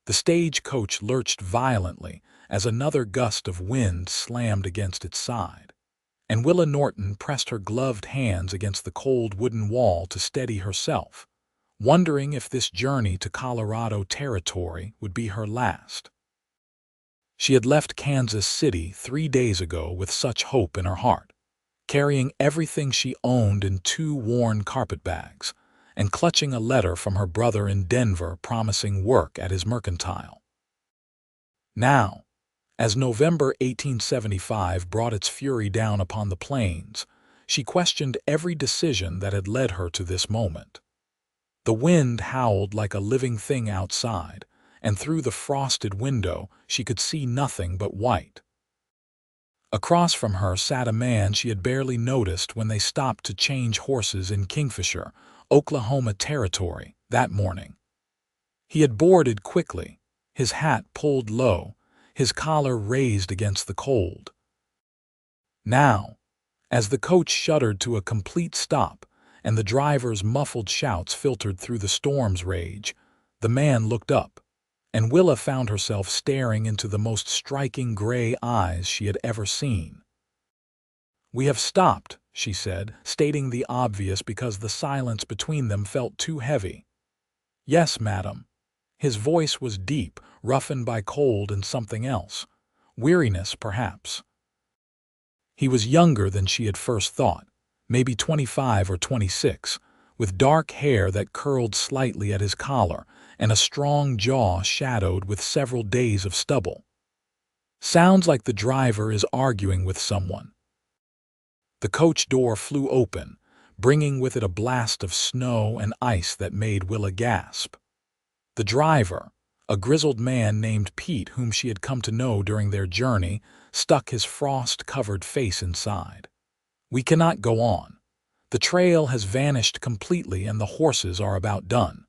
The stagecoach lurched violently as another gust of wind slammed against its side, and Willa Norton pressed her gloved hands against the cold wooden wall to steady herself, wondering if this journey to Colorado territory would be her last. She had left Kansas City 3 days ago with such hope in her heart, carrying everything she owned in 2 worn carpetbags, and clutching a letter from her brother in Denver promising work at his mercantile. Now, as November 1875 brought its fury down upon the plains, she questioned every decision that had led her to this moment. The wind howled like a living thing outside, and through the frosted window she could see nothing but white. Across from her sat a man she had barely noticed when they stopped to change horses in Kingfisher, Oklahoma territory, that morning. He had boarded quickly, his hat pulled low, his collar raised against the cold. Now, as the coach shuddered to a complete stop and the driver's muffled shouts filtered through the storm's rage, the man looked up, and Willa found herself staring into the most striking gray eyes she had ever seen. "We have stopped," she said, stating the obvious because the silence between them felt too heavy. "Yes, madam." His voice was deep, roughened by cold and something else. Weariness, perhaps. He was younger than she had first thought, maybe 25 or 26, with dark hair that curled slightly at his collar and a strong jaw shadowed with several days of stubble. "Sounds like the driver is arguing with someone." The coach door flew open, bringing with it a blast of snow and ice that made Willa gasp. The driver, a grizzled man named Pete whom she had come to know during their journey, stuck his frost-covered face inside. "We cannot go on. The trail has vanished completely and the horses are about done.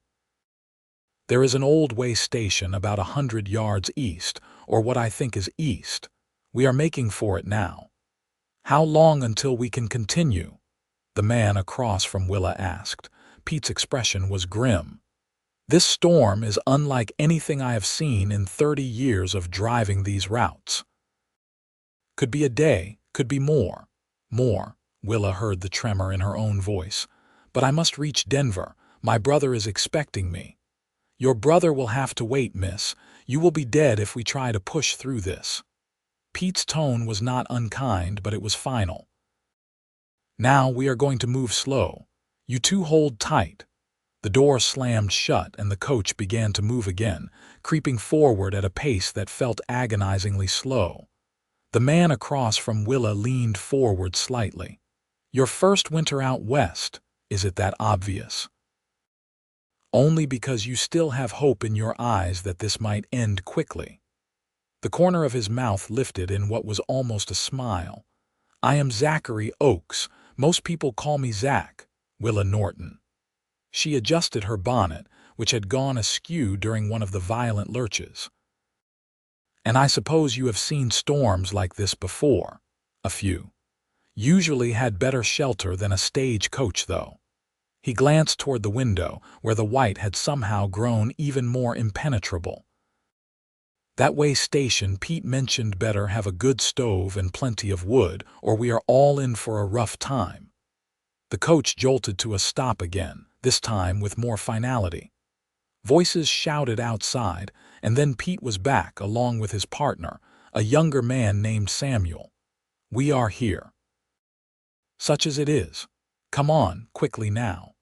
There is an old way station about 100 yards east, or what I think is east. We are making for it now." "How long until we can continue?" the man across from Willa asked. Pete's expression was grim. "This storm is unlike anything I have seen in 30 years of driving these routes." "Could be a day, could be more." "More," Willa heard the tremor in her own voice. "But I must reach Denver. My brother is expecting me." "Your brother will have to wait, miss. You will be dead if we try to push through this." Pete's tone was not unkind, but it was final. "Now we are going to move slow. You two hold tight." The door slammed shut and the coach began to move again, creeping forward at a pace that felt agonizingly slow. The man across from Willa leaned forward slightly. "Your first winter out west, is it that obvious?" "Only because you still have hope in your eyes that this might end quickly." The corner of his mouth lifted in what was almost a smile. "I am Zachary Oakes. Most people call me Zach. Willa Norton." She adjusted her bonnet, which had gone askew during one of the violent lurches. "And I suppose you have seen storms like this before." "A few. Usually had better shelter than a stagecoach, though." He glanced toward the window, where the white had somehow grown even more impenetrable. "That way station Pete mentioned better have a good stove and plenty of wood, or we are all in for a rough time." The coach jolted to a stop again, this time with more finality. Voices shouted outside, and then Pete was back along with his partner, a younger man named Samuel. "We are here." "Such as it is. Come on, quickly now."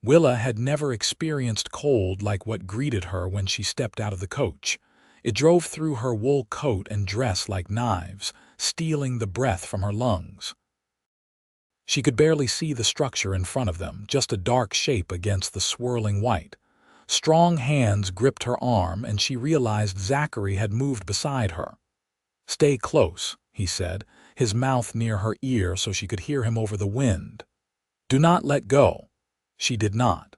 Willa had never experienced cold like what greeted her when she stepped out of the coach. It drove through her wool coat and dress like knives, stealing the breath from her lungs. She could barely see the structure in front of them, just a dark shape against the swirling white. Strong hands gripped her arm, and she realized Zachary had moved beside her. "Stay close," he said, his mouth near her ear so she could hear him over the wind. "Do not let go." She did not.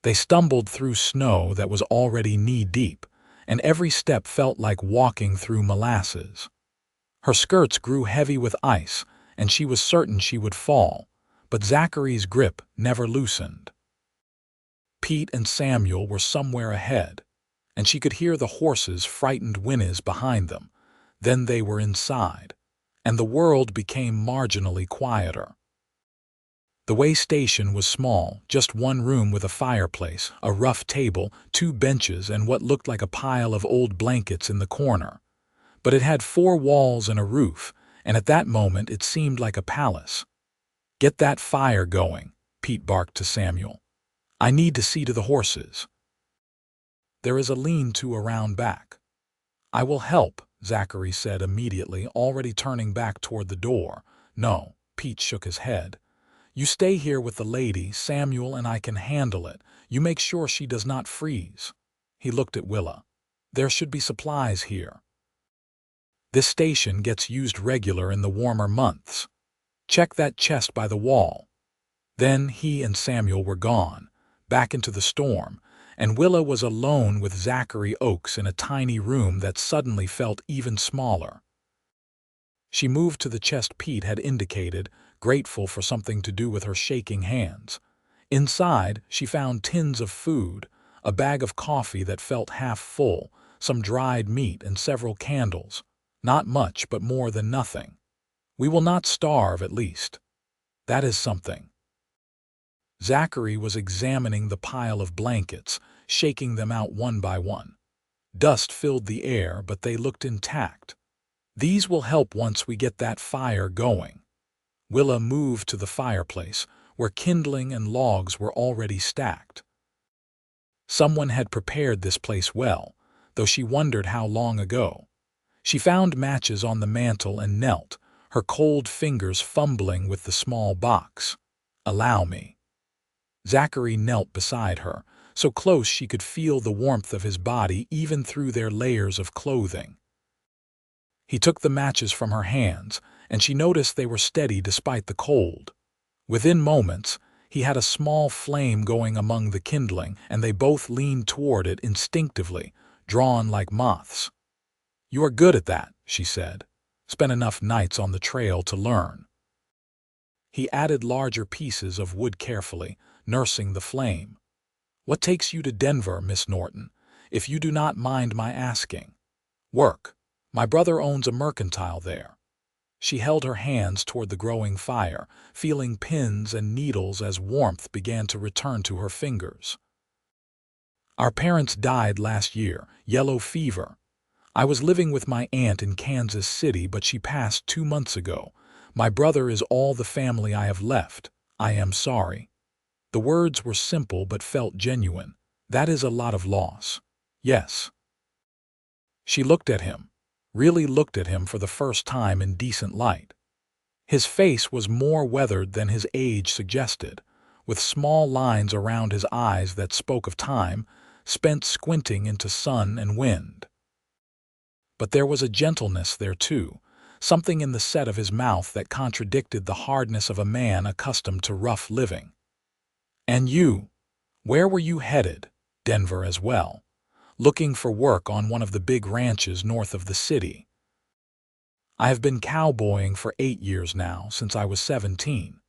They stumbled through snow that was already knee-deep, and every step felt like walking through molasses. Her skirts grew heavy with ice, and she was certain she would fall, but Zachary's grip never loosened. Pete and Samuel were somewhere ahead. and she could hear the horses' frightened whinnies behind them. Then they were inside, and the world became marginally quieter. The way station was small, just one room with a fireplace, a rough table, 2 benches, and what looked like a pile of old blankets in the corner. But it had 4 walls and a roof, and at that moment it seemed like a palace. "Get that fire going," Pete barked to Samuel. "I need to see to the horses." "There is a lean-to around back." "I will help," Zachary said immediately, already turning back toward the door. "No," Pete shook his head. "You stay here with the lady, Samuel, and I can handle it. You make sure she does not freeze." He looked at Willa. "There should be supplies here. This station gets used regular in the warmer months. Check that chest by the wall." Then he and Samuel were gone, back into the storm, and Willa was alone with Zachary Oakes in a tiny room that suddenly felt even smaller. She moved to the chest Pete had indicated, grateful for something to do with her shaking hands. Inside, she found tins of food, a bag of coffee that felt half full, some dried meat, and several candles. Not much, but more than nothing. "We will not starve, at least. That is something." Zachary was examining the pile of blankets, shaking them out one by one. Dust filled the air, but they looked intact. "These will help once we get that fire going." Willa moved to the fireplace, where kindling and logs were already stacked. Someone had prepared this place well, though she wondered how long ago. She found matches on the mantel and knelt, her cold fingers fumbling with the small box. "Allow me." Zachary knelt beside her, so close she could feel the warmth of his body even through their layers of clothing. He took the matches from her hands, and she noticed they were steady despite the cold. Within moments, he had a small flame going among the kindling, and they both leaned toward it instinctively, drawn like moths. "You are good at that," she said. "Spent enough nights on the trail to learn." He added larger pieces of wood carefully, nursing the flame. "What takes you to Denver, Miss Norton, if you do not mind my asking?" "Work. My brother owns a mercantile there." She held her hands toward the growing fire, feeling pins and needles as warmth began to return to her fingers. "Our parents died last year, yellow fever. I was living with my aunt in Kansas City, but she passed 2 months ago. My brother is all the family I have left. I am sorry." The words were simple but felt genuine. "That is a lot of loss." "Yes." She looked at him, really looked at him for the first time in decent light. His face was more weathered than his age suggested, with small lines around his eyes that spoke of time, spent squinting into sun and wind. But there was a gentleness there too, something in the set of his mouth that contradicted the hardness of a man accustomed to rough living. "And you? Where were you headed?" "Denver as well. Looking for work on one of the big ranches north of the city. I have been cowboying for 8 years now, since I was 17.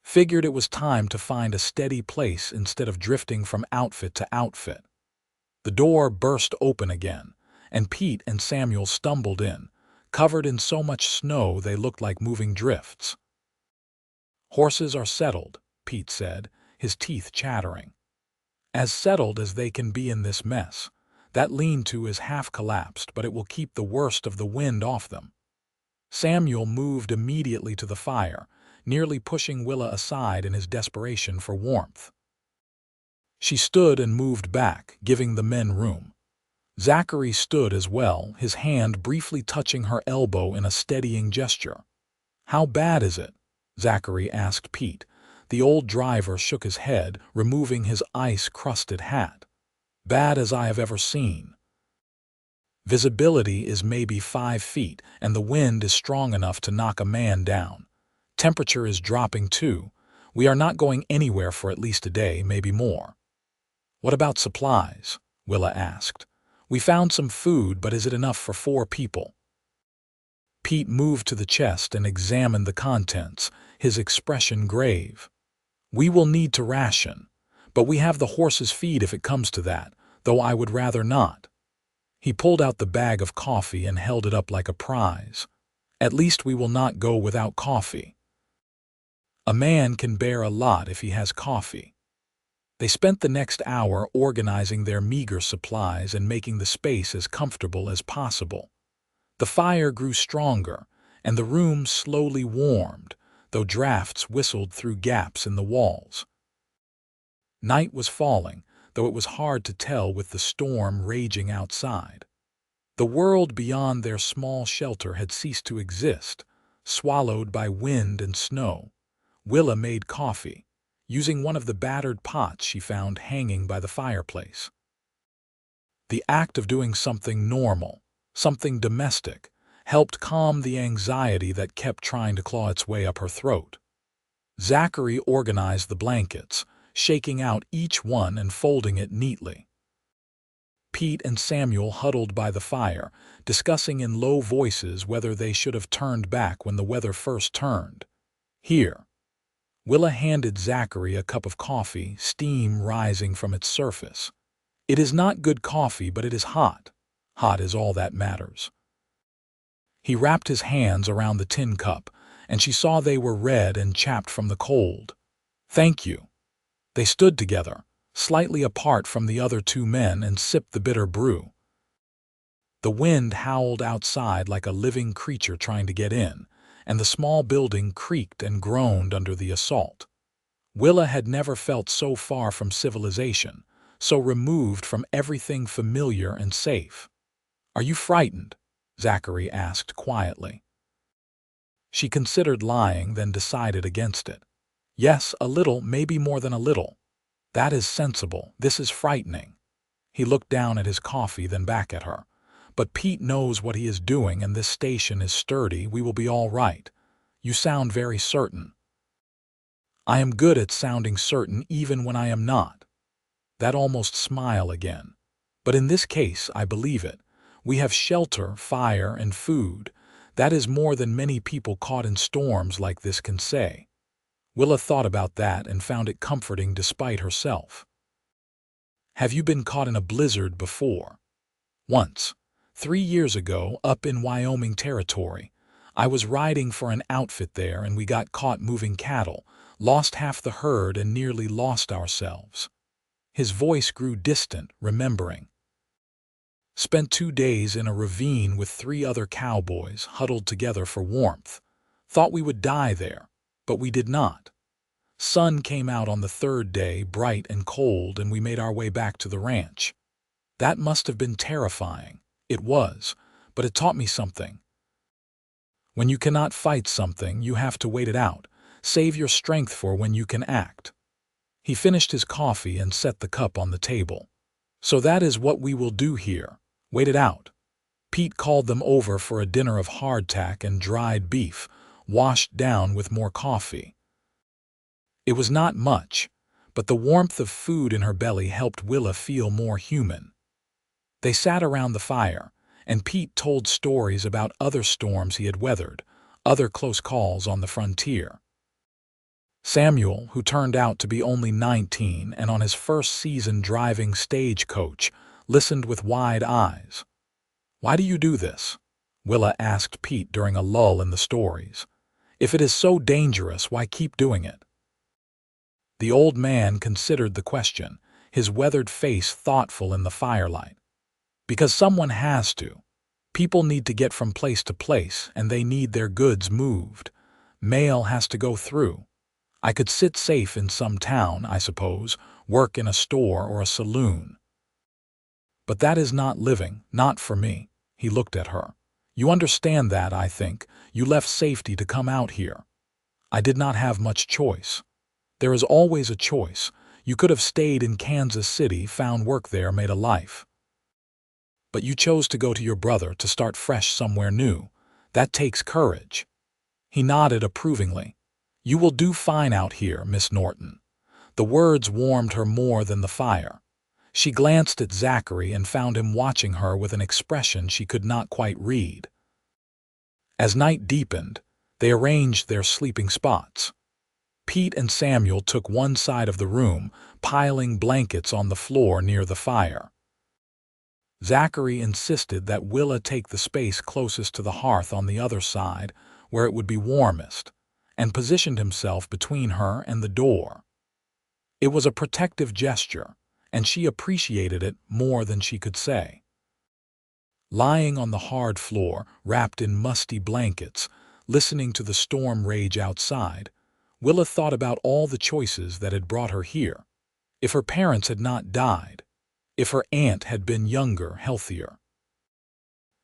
Figured it was time to find a steady place instead of drifting from outfit to outfit." The door burst open again, and Pete and Samuel stumbled in, covered in so much snow they looked like moving drifts. "Horses are settled," Pete said, his teeth chattering. "As settled as they can be in this mess. That lean-to is half collapsed, but it will keep the worst of the wind off them." Samuel moved immediately to the fire, nearly pushing Willa aside in his desperation for warmth. She stood and moved back, giving the men room. Zachary stood as well, his hand briefly touching her elbow in a steadying gesture. "How bad is it?" Zachary asked Pete. The old driver shook his head, removing his ice-crusted hat. "Bad as I have ever seen. Visibility is maybe 5 feet, and the wind is strong enough to knock a man down. Temperature is dropping too. We are not going anywhere for at least a day, maybe more." "What about supplies?" Willa asked. "We found some food, but is it enough for 4 people?" Pete moved to the chest and examined the contents, his expression grave. "We will need to ration, but we have the horse's feed if it comes to that. though I would rather not." He pulled out the bag of coffee and held it up like a prize. "At least we will not go without coffee. A man can bear a lot if he has coffee." They spent the next hour organizing their meager supplies and making the space as comfortable as possible. The fire grew stronger, and the room slowly warmed, though drafts whistled through gaps in the walls. Night was falling, though it was hard to tell with the storm raging outside. The world beyond their small shelter had ceased to exist, swallowed by wind and snow. Willa made coffee, using one of the battered pots she found hanging by the fireplace. The act of doing something normal, something domestic, helped calm the anxiety that kept trying to claw its way up her throat. Zachary organized the blankets, shaking out each one and folding it neatly. Pete and Samuel huddled by the fire, discussing in low voices whether they should have turned back when the weather first turned. "Here." Willa handed Zachary a cup of coffee, steam rising from its surface. "It is not good coffee, but it is hot. Hot is all that matters." He wrapped his hands around the tin cup, and she saw they were red and chapped from the cold. "Thank you." They stood together, slightly apart from the other two men, and sipped the bitter brew. The wind howled outside like a living creature trying to get in, and the small building creaked and groaned under the assault. Willa had never felt so far from civilization, so removed from everything familiar and safe. "Are you frightened?" Zachary asked quietly. She considered lying, then decided against it. "Yes, a little, maybe more than a little." "That is sensible. This is frightening." He looked down at his coffee, then back at her. "But Pete knows what he is doing, and this station is sturdy. We will be all right. You sound very certain." "I am good at sounding certain even when I am not." That almost smile again. "But in this case, I believe it. We have shelter, fire, and food. That is more than many people caught in storms like this can say." Willa thought about that and found it comforting despite herself. "Have you been caught in a blizzard before?" "Once. 3 years ago, up in Wyoming Territory. I was riding for an outfit there and we got caught moving cattle, lost half the herd and nearly lost ourselves." His voice grew distant, remembering. "Spent 2 days in a ravine with 3 other cowboys, huddled together for warmth. Thought we would die there, but we did not. Sun came out on the 3rd day, bright and cold, and we made our way back to the ranch. That must have been terrifying. It was, but it taught me something. When you cannot fight something, you have to wait it out. Save your strength for when you can act." He finished his coffee and set the cup on the table. "So that is what we will do here. Wait it out." Pete called them over for a dinner of hardtack and dried beef, washed down with more coffee. It was not much, but the warmth of food in her belly helped Willa feel more human. They sat around the fire, and Pete told stories about other storms he had weathered, other close calls on the frontier. Samuel, who turned out to be only 19 and on his first season driving Stagecoach, listened with wide eyes. "Why do you do this?" Willa asked Pete during a lull in the stories. "If it is so dangerous, why keep doing it?" The old man considered the question, his weathered face thoughtful in the firelight. "Because someone has to. People need to get from place to place, and they need their goods moved. Mail has to go through. I could sit safe in some town, I suppose, work in a store or a saloon. But that is not living, not for me." He looked at her. "You understand that, I think. You left safety to come out here." "I did not have much choice." "There is always a choice. You could have stayed in Kansas City, found work there, made a life. But you chose to go to your brother to start fresh somewhere new. That takes courage." He nodded approvingly. "You will do fine out here, Miss Norton." The words warmed her more than the fire. She glanced at Zachary and found him watching her with an expression she could not quite read. As night deepened, they arranged their sleeping spots. Pete and Samuel took one side of the room, piling blankets on the floor near the fire. Zachary insisted that Willa take the space closest to the hearth on the other side, where it would be warmest, and positioned himself between her and the door. It was a protective gesture, and she appreciated it more than she could say. Lying on the hard floor, wrapped in musty blankets, listening to the storm rage outside, Willa thought about all the choices that had brought her here. If her parents had not died, if her aunt had been younger, healthier,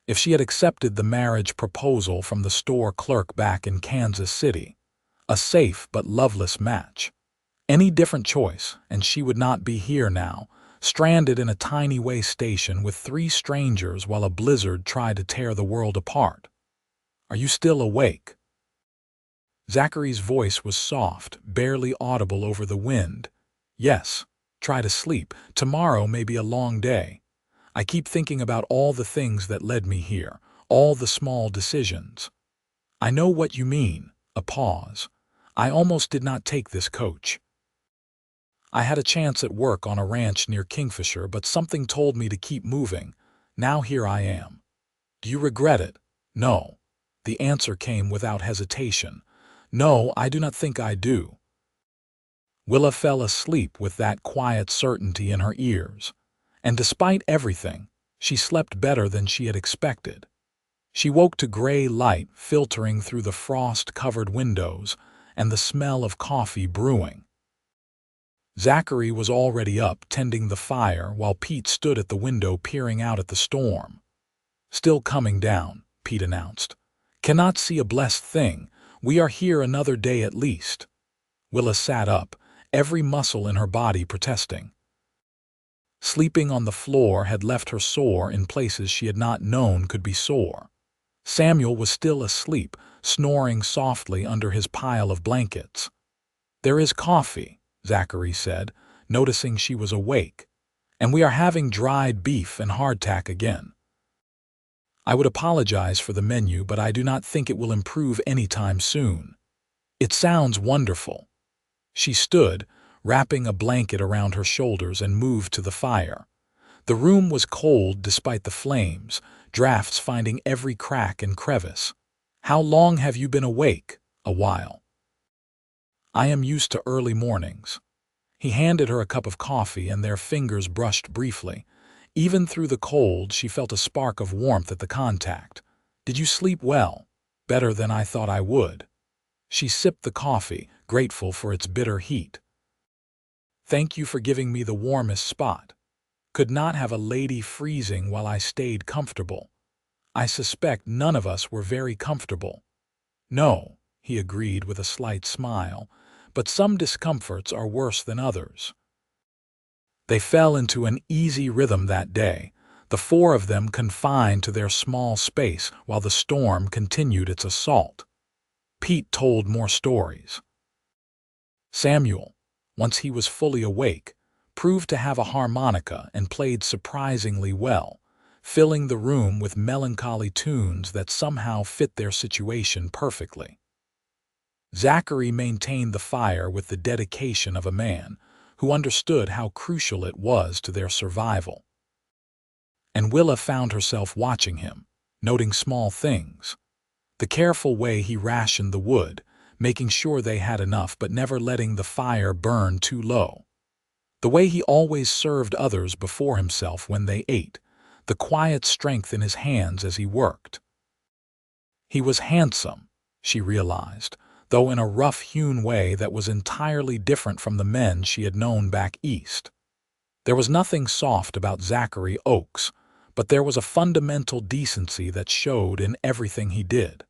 if she had accepted the marriage proposal from the store clerk back in Kansas City, a safe but loveless match. Any different choice, and she would not be here now, stranded in a tiny way station with 3 strangers while a blizzard tried to tear the world apart. "Are you still awake?" Zachary's voice was soft, barely audible over the wind. "Yes. Try to sleep. Tomorrow may be a long day. I keep thinking about all the things that led me here, all the small decisions." "I know what you mean." A pause. "I almost did not take this coach. I had a chance at work on a ranch near Kingfisher, but something told me to keep moving. Now here I am." "Do you regret it?" "No." The answer came without hesitation. "No, I do not think I do." Willa fell asleep with that quiet certainty in her ears. And despite everything, she slept better than she had expected. She woke to gray light filtering through the frost-covered windows and the smell of coffee brewing. Zachary was already up, tending the fire, while Pete stood at the window peering out at the storm. "Still coming down," Pete announced. "Cannot see a blessed thing. We are here another day at least." Willa sat up, every muscle in her body protesting. Sleeping on the floor had left her sore in places she had not known could be sore. Samuel was still asleep, snoring softly under his pile of blankets. "There is coffee," Zachary said, noticing she was awake, "and we are having dried beef and hardtack again. I would apologize for the menu, but I do not think it will improve anytime soon." "It sounds wonderful." She stood, wrapping a blanket around her shoulders, and moved to the fire. The room was cold despite the flames, drafts finding every crack and crevice. "How long have you been awake?" "A while. I am used to early mornings." He handed her a cup of coffee, and their fingers brushed briefly. Even through the cold, she felt a spark of warmth at the contact. "Did you sleep well?" "Better than I thought I would." She sipped the coffee, grateful for its bitter heat. "Thank you for giving me the warmest spot. Could not have a lady freezing while I stayed comfortable. I suspect none of us were very comfortable." "No," he agreed with a slight smile, "but some discomforts are worse than others." They fell into an easy rhythm that day, the 4 of them confined to their small space while the storm continued its assault. Pete told more stories. Samuel, once he was fully awake, proved to have a harmonica and played surprisingly well, filling the room with melancholy tunes that somehow fit their situation perfectly. Zachary maintained the fire with the dedication of a man who understood how crucial it was to their survival. And Willa found herself watching him, noting small things. The careful way he rationed the wood, making sure they had enough but never letting the fire burn too low. The way he always served others before himself when they ate, the quiet strength in his hands as he worked. He was handsome, she realized, though in a rough-hewn way that was entirely different from the men she had known back east. There was nothing soft about Zachary Oakes, but there was a fundamental decency that showed in everything he did.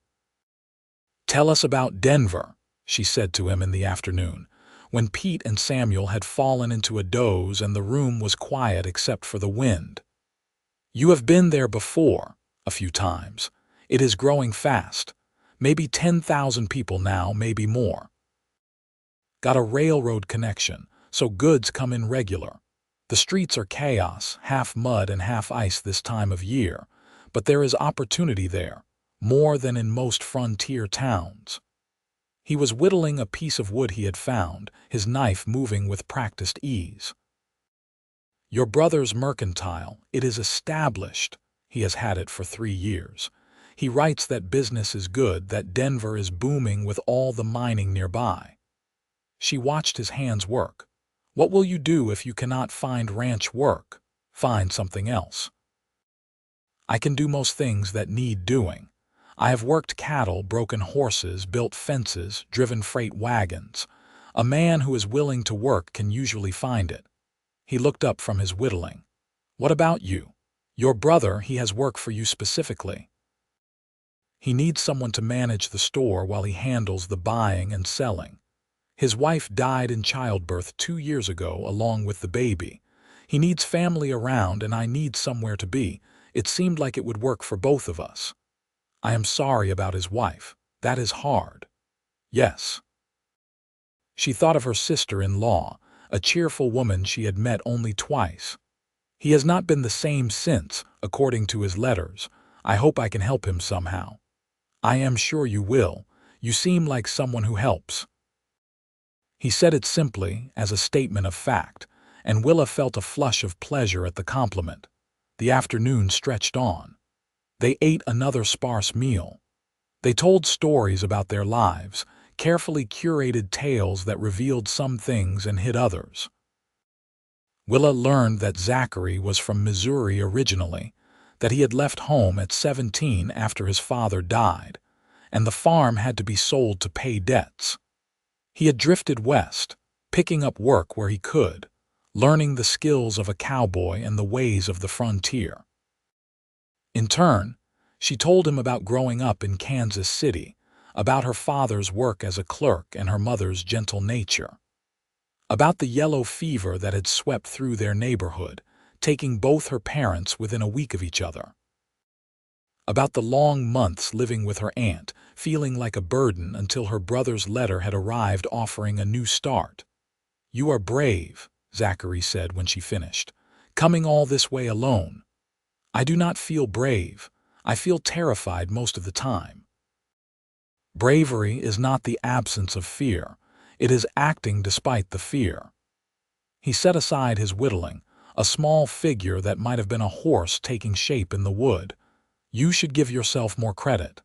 "Tell us about Denver," she said to him in the afternoon, when Pete and Samuel had fallen into a doze and the room was quiet except for the wind. "You have been there before, a few times. It is growing fast. Maybe 10,000 people now, maybe more. Got a railroad connection, so goods come in regular. The streets are chaos, half mud and half ice this time of year, but there is opportunity there, more than in most frontier towns." He was whittling a piece of wood he had found, his knife moving with practiced ease. Your brother's mercantile, it is established. He has had it for 3 years. He writes that business is good, that Denver is booming with all the mining nearby. She watched his hands work. What will you do if you cannot find ranch work? Find something else. I can do most things that need doing. I have worked cattle, broken horses, built fences, driven freight wagons. A man who is willing to work can usually find it. He looked up from his whittling. What about you? Your brother, he has work for you specifically. He needs someone to manage the store while he handles the buying and selling. His wife died in childbirth 2 years ago along with the baby. He needs family around and I need somewhere to be. It seemed like it would work for both of us. I am sorry about his wife. That is hard. Yes. She thought of her sister-in-law, a cheerful woman she had met only twice. He has not been the same since, according to his letters. I hope I can help him somehow. I am sure you will. You seem like someone who helps. He said it simply, as a statement of fact, and Willa felt a flush of pleasure at the compliment. The afternoon stretched on. They ate another sparse meal. They told stories about their lives, carefully curated tales that revealed some things and hid others. Willa learned that Zachary was from Missouri originally, that he had left home at 17 after his father died, and the farm had to be sold to pay debts. He had drifted west, picking up work where he could, learning the skills of a cowboy and the ways of the frontier. In turn, she told him about growing up in Kansas City, about her father's work as a clerk and her mother's gentle nature, about the yellow fever that had swept through their neighborhood, taking both her parents within a week of each other, about the long months living with her aunt, feeling like a burden until her brother's letter had arrived offering a new start. "You are brave," Zachary said when she finished, "coming all this way alone." "I do not feel brave. I feel terrified most of the time." Bravery is not the absence of fear. It is acting despite the fear. He set aside his whittling, a small figure that might have been a horse taking shape in the wood. "You should give yourself more credit."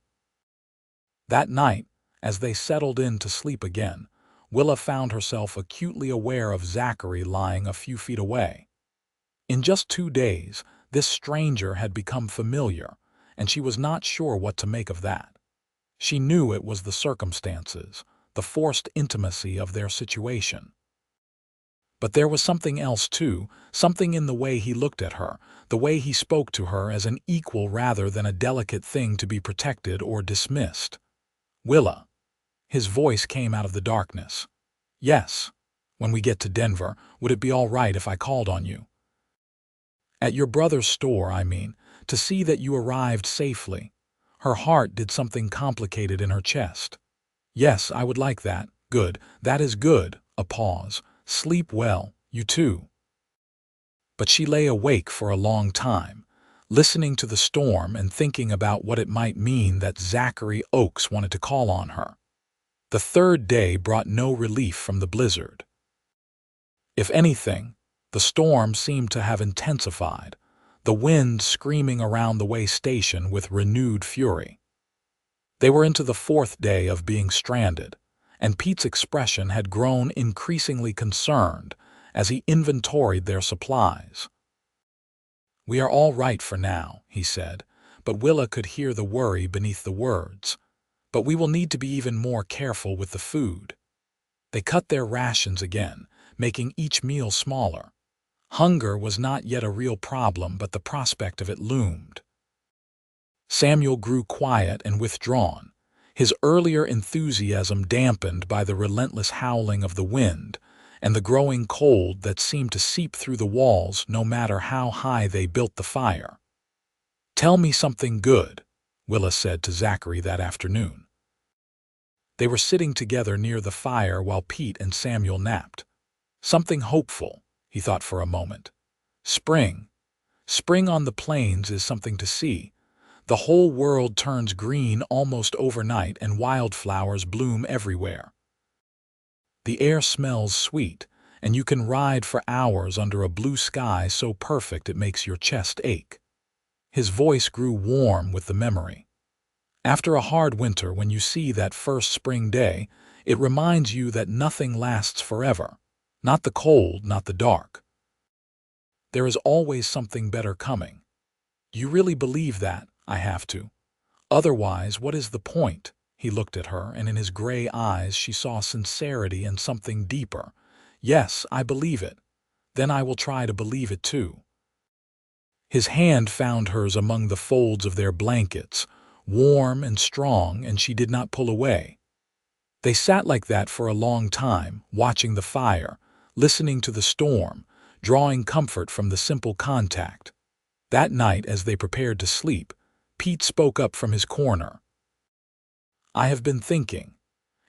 That night, as they settled in to sleep again, Willa found herself acutely aware of Zachary lying a few feet away. In just 2 days, this stranger had become familiar, and she was not sure what to make of that. She knew it was the circumstances, the forced intimacy of their situation. But there was something else too, something in the way he looked at her, the way he spoke to her as an equal rather than a delicate thing to be protected or dismissed. "Willa." His voice came out of the darkness. "Yes. When we get to Denver, would it be all right if I called on you? At your brother's store, I mean, to see that you arrived safely." Her heart did something complicated in her chest. "Yes, I would like that. Good. That is good." A pause. "Sleep well, you too." But she lay awake for a long time, listening to the storm and thinking about what it might mean that Zachary Oakes wanted to call on her. The 3rd day brought no relief from the blizzard. If anything, the storm seemed to have intensified, the wind screaming around the way station with renewed fury. They were into the 4th day of being stranded, and Pete's expression had grown increasingly concerned as he inventoried their supplies. "We are all right for now," he said, but Willa could hear the worry beneath the words. "But we will need to be even more careful with the food." They cut their rations again, making each meal smaller. Hunger was not yet a real problem, but the prospect of it loomed. Samuel grew quiet and withdrawn, his earlier enthusiasm dampened by the relentless howling of the wind and the growing cold that seemed to seep through the walls no matter how high they built the fire. "Tell me something good," Willa said to Zachary that afternoon. They were sitting together near the fire while Pete and Samuel napped. "Something hopeful," he thought for a moment. "Spring. Spring on the plains is something to see. The whole world turns green almost overnight and wildflowers bloom everywhere. The air smells sweet, and you can ride for hours under a blue sky so perfect it makes your chest ache. His voice grew warm with the memory. After a hard winter, when you see that first spring day, it reminds you that nothing lasts forever. Not the cold, not the dark. There is always something better coming. You really believe that? I have to. Otherwise, what is the point? He looked at her, and in his gray eyes she saw sincerity and something deeper. Yes, I believe it. Then I will try to believe it too. His hand found hers among the folds of their blankets, warm and strong, and she did not pull away. They sat like that for a long time, watching the fire, listening to the storm, drawing comfort from the simple contact. That night, as they prepared to sleep, Pete spoke up from his corner. I have been thinking.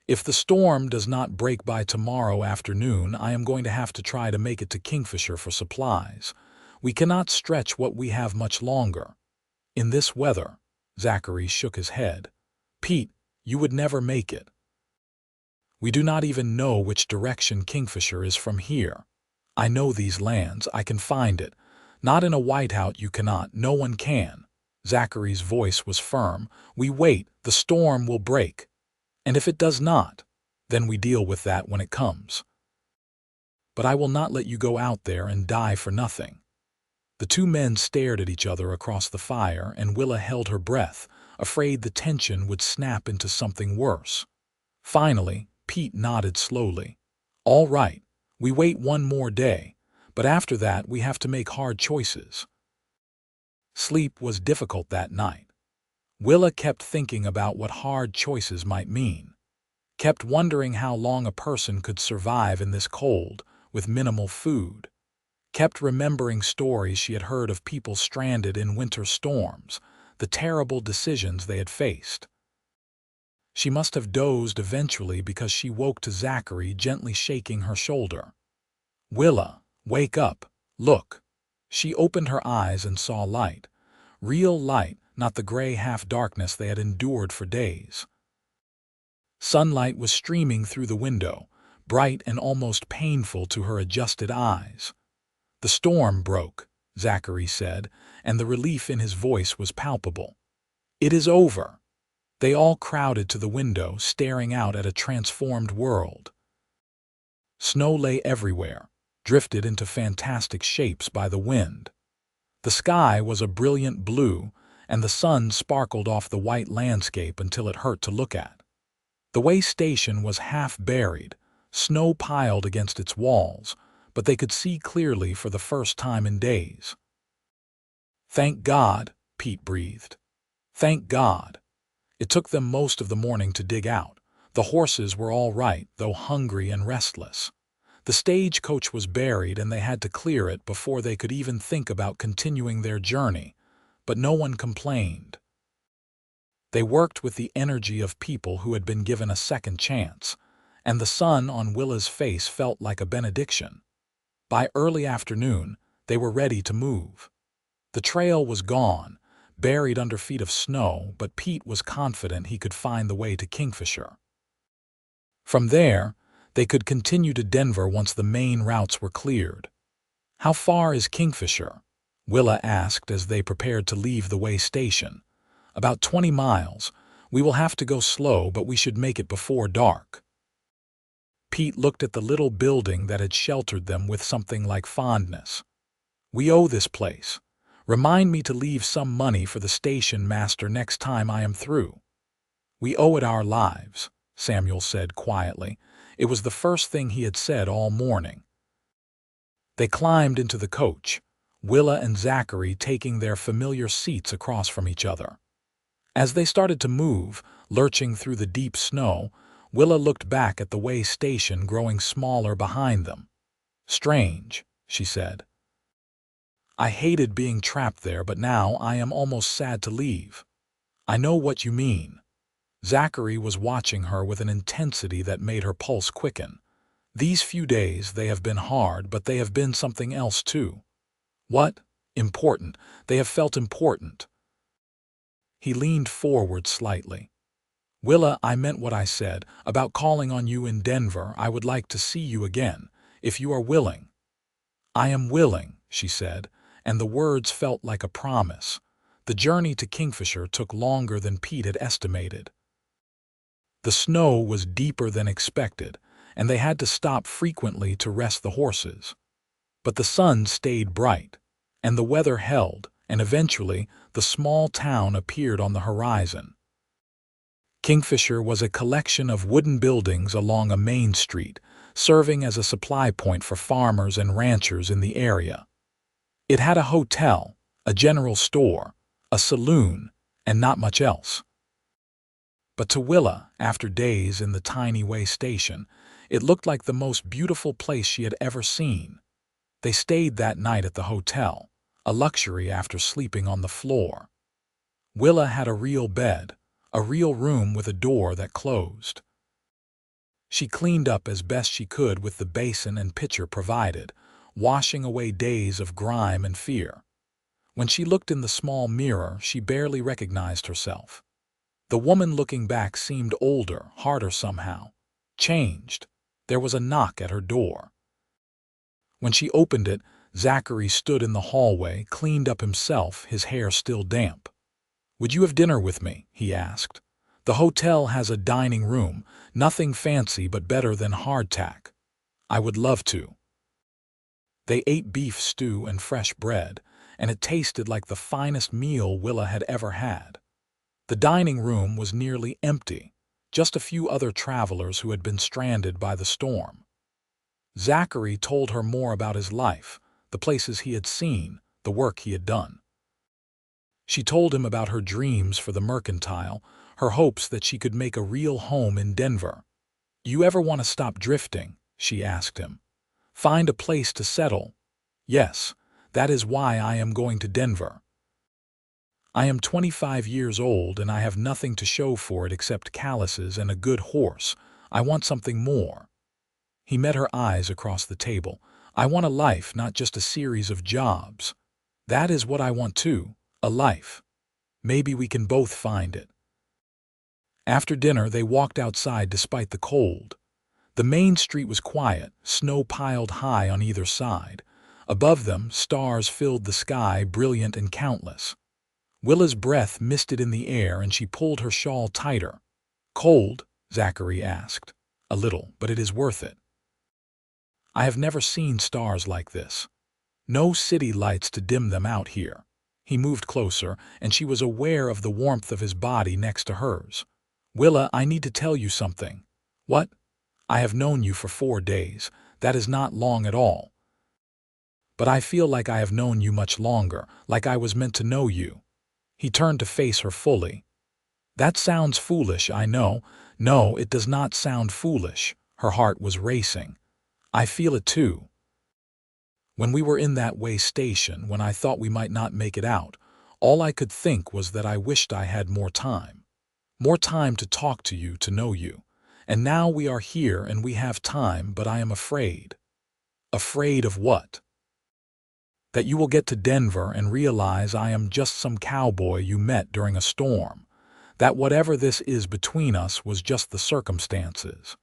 If the storm does not break by tomorrow afternoon, I am going to have to try to make it to Kingfisher for supplies. We cannot stretch what we have much longer. In this weather, Zachary shook his head. Pete, you would never make it. We do not even know which direction Kingfisher is from here. I know these lands, I can find it. Not in a whiteout you cannot, no one can. Zachary's voice was firm. We wait, the storm will break. And if it does not, then we deal with that when it comes. But I will not let you go out there and die for nothing. The two men stared at each other across the fire, and Willa held her breath, afraid the tension would snap into something worse. Finally, Pete nodded slowly. All right, we wait one more day, but after that we have to make hard choices. Sleep was difficult that night. Willa kept thinking about what hard choices might mean, kept wondering how long a person could survive in this cold, with minimal food, kept remembering stories she had heard of people stranded in winter storms, the terrible decisions they had faced. She must have dozed eventually because she woke to Zachary gently shaking her shoulder. Willa, wake up, look. She opened her eyes and saw light. Real light, not the gray half-darkness they had endured for days. Sunlight was streaming through the window, bright and almost painful to her adjusted eyes. The storm broke, Zachary said, and the relief in his voice was palpable. It is over. They all crowded to the window, staring out at a transformed world. Snow lay everywhere, drifted into fantastic shapes by the wind. The sky was a brilliant blue, and the sun sparkled off the white landscape until it hurt to look at. The way station was half buried, snow piled against its walls, but they could see clearly for the first time in days. Thank God, Pete breathed. Thank God. It took them most of the morning to dig out. The horses were all right, though hungry and restless. The stagecoach was buried, and they had to clear it before they could even think about continuing their journey, but no one complained. They worked with the energy of people who had been given a second chance, and the sun on Willa's face felt like a benediction. By early afternoon, they were ready to move. The trail was gone, buried under feet of snow, but Pete was confident he could find the way to Kingfisher. From there, they could continue to Denver once the main routes were cleared. How far is Kingfisher? Willa asked as they prepared to leave the way station. About 20 miles. We will have to go slow, but we should make it before dark. Pete looked at the little building that had sheltered them with something like fondness. We owe this place. Remind me to leave some money for the station master next time I am through. We owe it our lives, Samuel said quietly. It was the first thing he had said all morning. They climbed into the coach, Willa and Zachary taking their familiar seats across from each other. As they started to move, lurching through the deep snow, Willa looked back at the way station growing smaller behind them. Strange, she said. I hated being trapped there, but now I am almost sad to leave. I know what you mean. Zachary was watching her with an intensity that made her pulse quicken. These few days, they have been hard, but they have been something else too. What? Important. They have felt important. He leaned forward slightly. Willa, I meant what I said about calling on you in Denver. I would like to see you again. if you are willing." "I am willing," she said, and the words felt like a promise. The journey to Kingfisher took longer than Pete had estimated. The snow was deeper than expected, and they had to stop frequently to rest the horses. But the sun stayed bright, and the weather held, and eventually the small town appeared on the horizon. Kingfisher was a collection of wooden buildings along a main street, serving as a supply point for farmers and ranchers in the area. It had a hotel, a general store, a saloon, and not much else. But to Willa, after days in the tiny way station, it looked like the most beautiful place she had ever seen. They stayed that night at the hotel, a luxury after sleeping on the floor. Willa had a real bed, a real room with a door that closed. She cleaned up as best she could with the basin and pitcher provided, washing away days of grime and fear. When she looked in the small mirror, she barely recognized herself. The woman looking back seemed older, harder somehow. Changed. There was a knock at her door. When she opened it, Zachary stood in the hallway, cleaned up himself, his hair still damp. "Would you have dinner with me?" he asked. "The hotel has a dining room, nothing fancy but better than hardtack." "I would love to." They ate beef stew and fresh bread, and it tasted like the finest meal Willa had ever had. The dining room was nearly empty, just a few other travelers who had been stranded by the storm. Zachary told her more about his life, the places he had seen, the work he had done. She told him about her dreams for the mercantile, her hopes that she could make a real home in Denver. "You ever want to stop drifting?" she asked him. "Find a place to settle?" "Yes, that is why I am going to Denver. I am 25 years old and I have nothing to show for it except calluses and a good horse. I want something more." He met her eyes across the table. "I want a life, not just a series of jobs." "That is what I want too, a life. Maybe we can both find it." After dinner, they walked outside despite the cold. The main street was quiet, snow piled high on either side. Above them, stars filled the sky, brilliant and countless. Willa's breath misted in the air and she pulled her shawl tighter. "Cold?" Zachary asked. "A little, but it is worth it. I have never seen stars like this. No city lights to dim them out here." He moved closer, and she was aware of the warmth of his body next to hers. "Willa, I need to tell you something." "What?" "I have known you for 4 days. That is not long at all. But I feel like I have known you much longer, like I was meant to know you." He turned to face her fully. "That sounds foolish, I know." "No, it does not sound foolish." Her heart was racing. "I feel it too. When we were in that way station, when I thought we might not make it out, all I could think was that I wished I had more time. More time to talk to you, to know you. And now we are here and we have time, but I am afraid." "Afraid of what?" "That you will get to Denver and realize I am just some cowboy you met during a storm. That whatever this is between us was just the circumstances."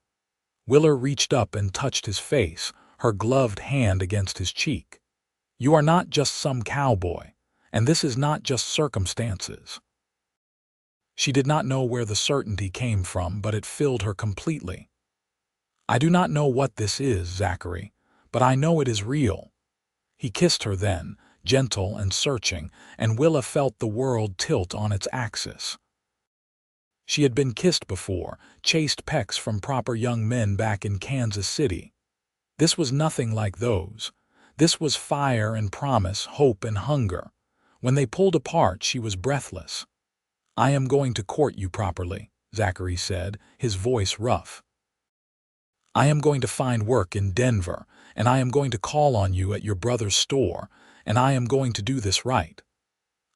Willa reached up and touched his face, her gloved hand against his cheek. "You are not just some cowboy, and this is not just circumstances." She did not know where the certainty came from, but it filled her completely. "I do not know what this is, Zachary, but I know it is real." He kissed her then, gentle and searching, and Willa felt the world tilt on its axis. She had been kissed before, chased pecks from proper young men back in Kansas City. This was nothing like those. This was fire and promise, hope and hunger. When they pulled apart, she was breathless. "I am going to court you properly," Zachary said, his voice rough. "I am going to find work in Denver, and I am going to call on you at your brother's store, and I am going to do this right.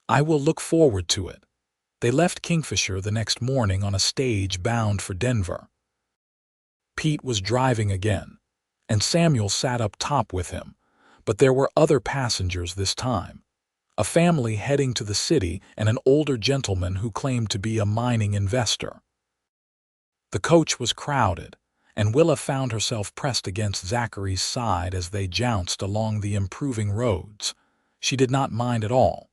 I will look forward to it." They left Kingfisher the next morning on a stage bound for Denver. Pete was driving again, and Samuel sat up top with him, but there were other passengers this time. A family heading to the city and an older gentleman who claimed to be a mining investor. The coach was crowded, and Willa found herself pressed against Zachary's side as they jounced along the improving roads. She did not mind at all.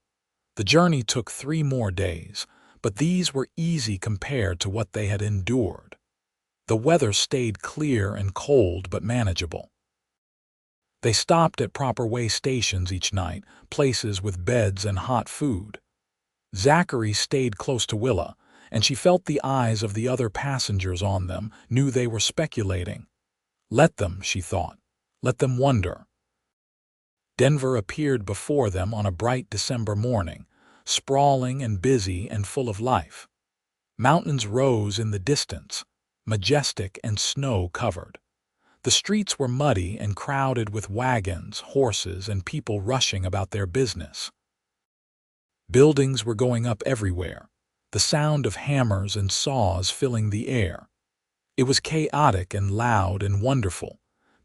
The journey took 3 more days, but these were easy compared to what they had endured. The weather stayed clear and cold but manageable. They stopped at proper way stations each night, places with beds and hot food. Zachary stayed close to Willa, and she felt the eyes of the other passengers on them, knew they were speculating. Let them, she thought. Let them wonder. Denver appeared before them on a bright December morning, sprawling and busy and full of life. Mountains rose in the distance, majestic and snow-covered. The streets were muddy and crowded with wagons, horses, and people rushing about their business. Buildings were going up everywhere, the sound of hammers and saws filling the air. It was chaotic and loud and wonderful.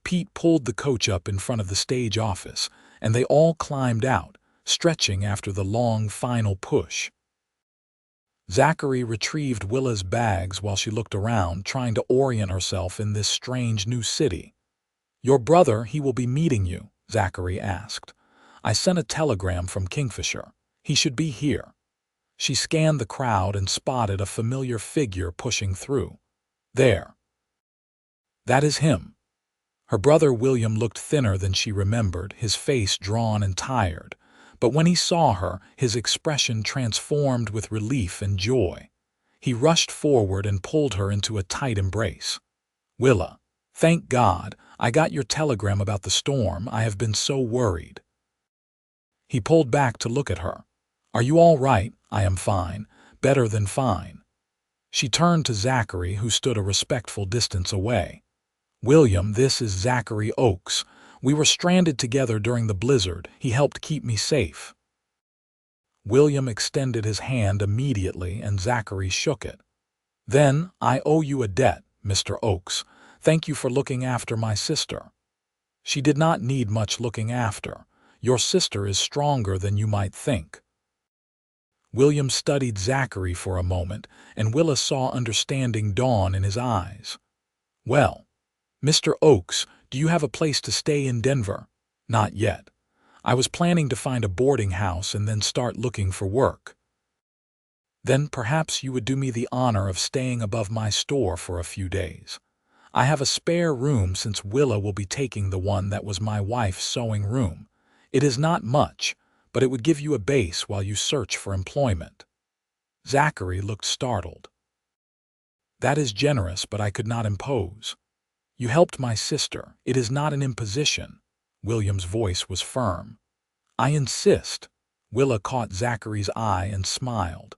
Pete pulled the coach up in front of the stage office, and they all climbed out, stretching after the long final push. Zachary retrieved Willa's bags while she looked around, trying to orient herself in this strange new city. "Your brother, he will be meeting you," Zachary asked. "I sent a telegram from Kingfisher. He should be here." She scanned the crowd and spotted a familiar figure pushing through. There. That is him. Her brother William looked thinner than she remembered, his face drawn and tired. But when he saw her, his expression transformed with relief and joy. He rushed forward and pulled her into a tight embrace. "Willa, thank God, I got your telegram about the storm. I have been so worried." He pulled back to look at her. "Are you all right?" "I am fine, better than fine." She turned to Zachary, who stood a respectful distance away. "William, this is Zachary Oakes. We were stranded together during the blizzard. He helped keep me safe." William extended his hand immediately, and Zachary shook it. "Then I owe you a debt, Mr. Oakes. Thank you for looking after my sister." "She did not need much looking after. Your sister is stronger than you might think." William studied Zachary for a moment, and Willa saw understanding dawn in his eyes. "Well, Mr. Oakes, do you have a place to stay in Denver?" "Not yet. I was planning to find a boarding house and then start looking for work." "Then perhaps you would do me the honor of staying above my store for a few days. I have a spare room since Willa will be taking the one that was my wife's sewing room. It is not much, but it would give you a base while you search for employment." Zachary looked startled. "That is generous, but I could not impose. You helped my sister. It is not an imposition." William's voice was firm. "I insist." Willa caught Zachary's eye and smiled.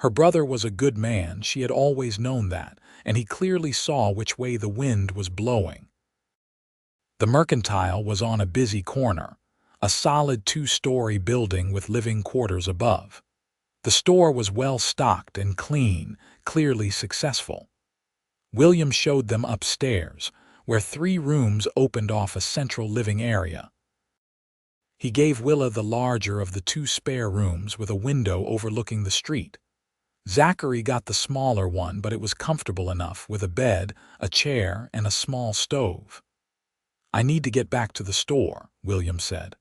Her brother was a good man, she had always known that, and he clearly saw which way the wind was blowing. The Mercantile was on a busy corner, a solid 2-story building with living quarters above. The store was well stocked and clean, clearly successful. William showed them upstairs, where 3 rooms opened off a central living area. He gave Willa the larger of the 2 spare rooms with a window overlooking the street. Zachary got the smaller one, but it was comfortable enough, with a bed, a chair, and a small stove. "I need to get back to the store," William said.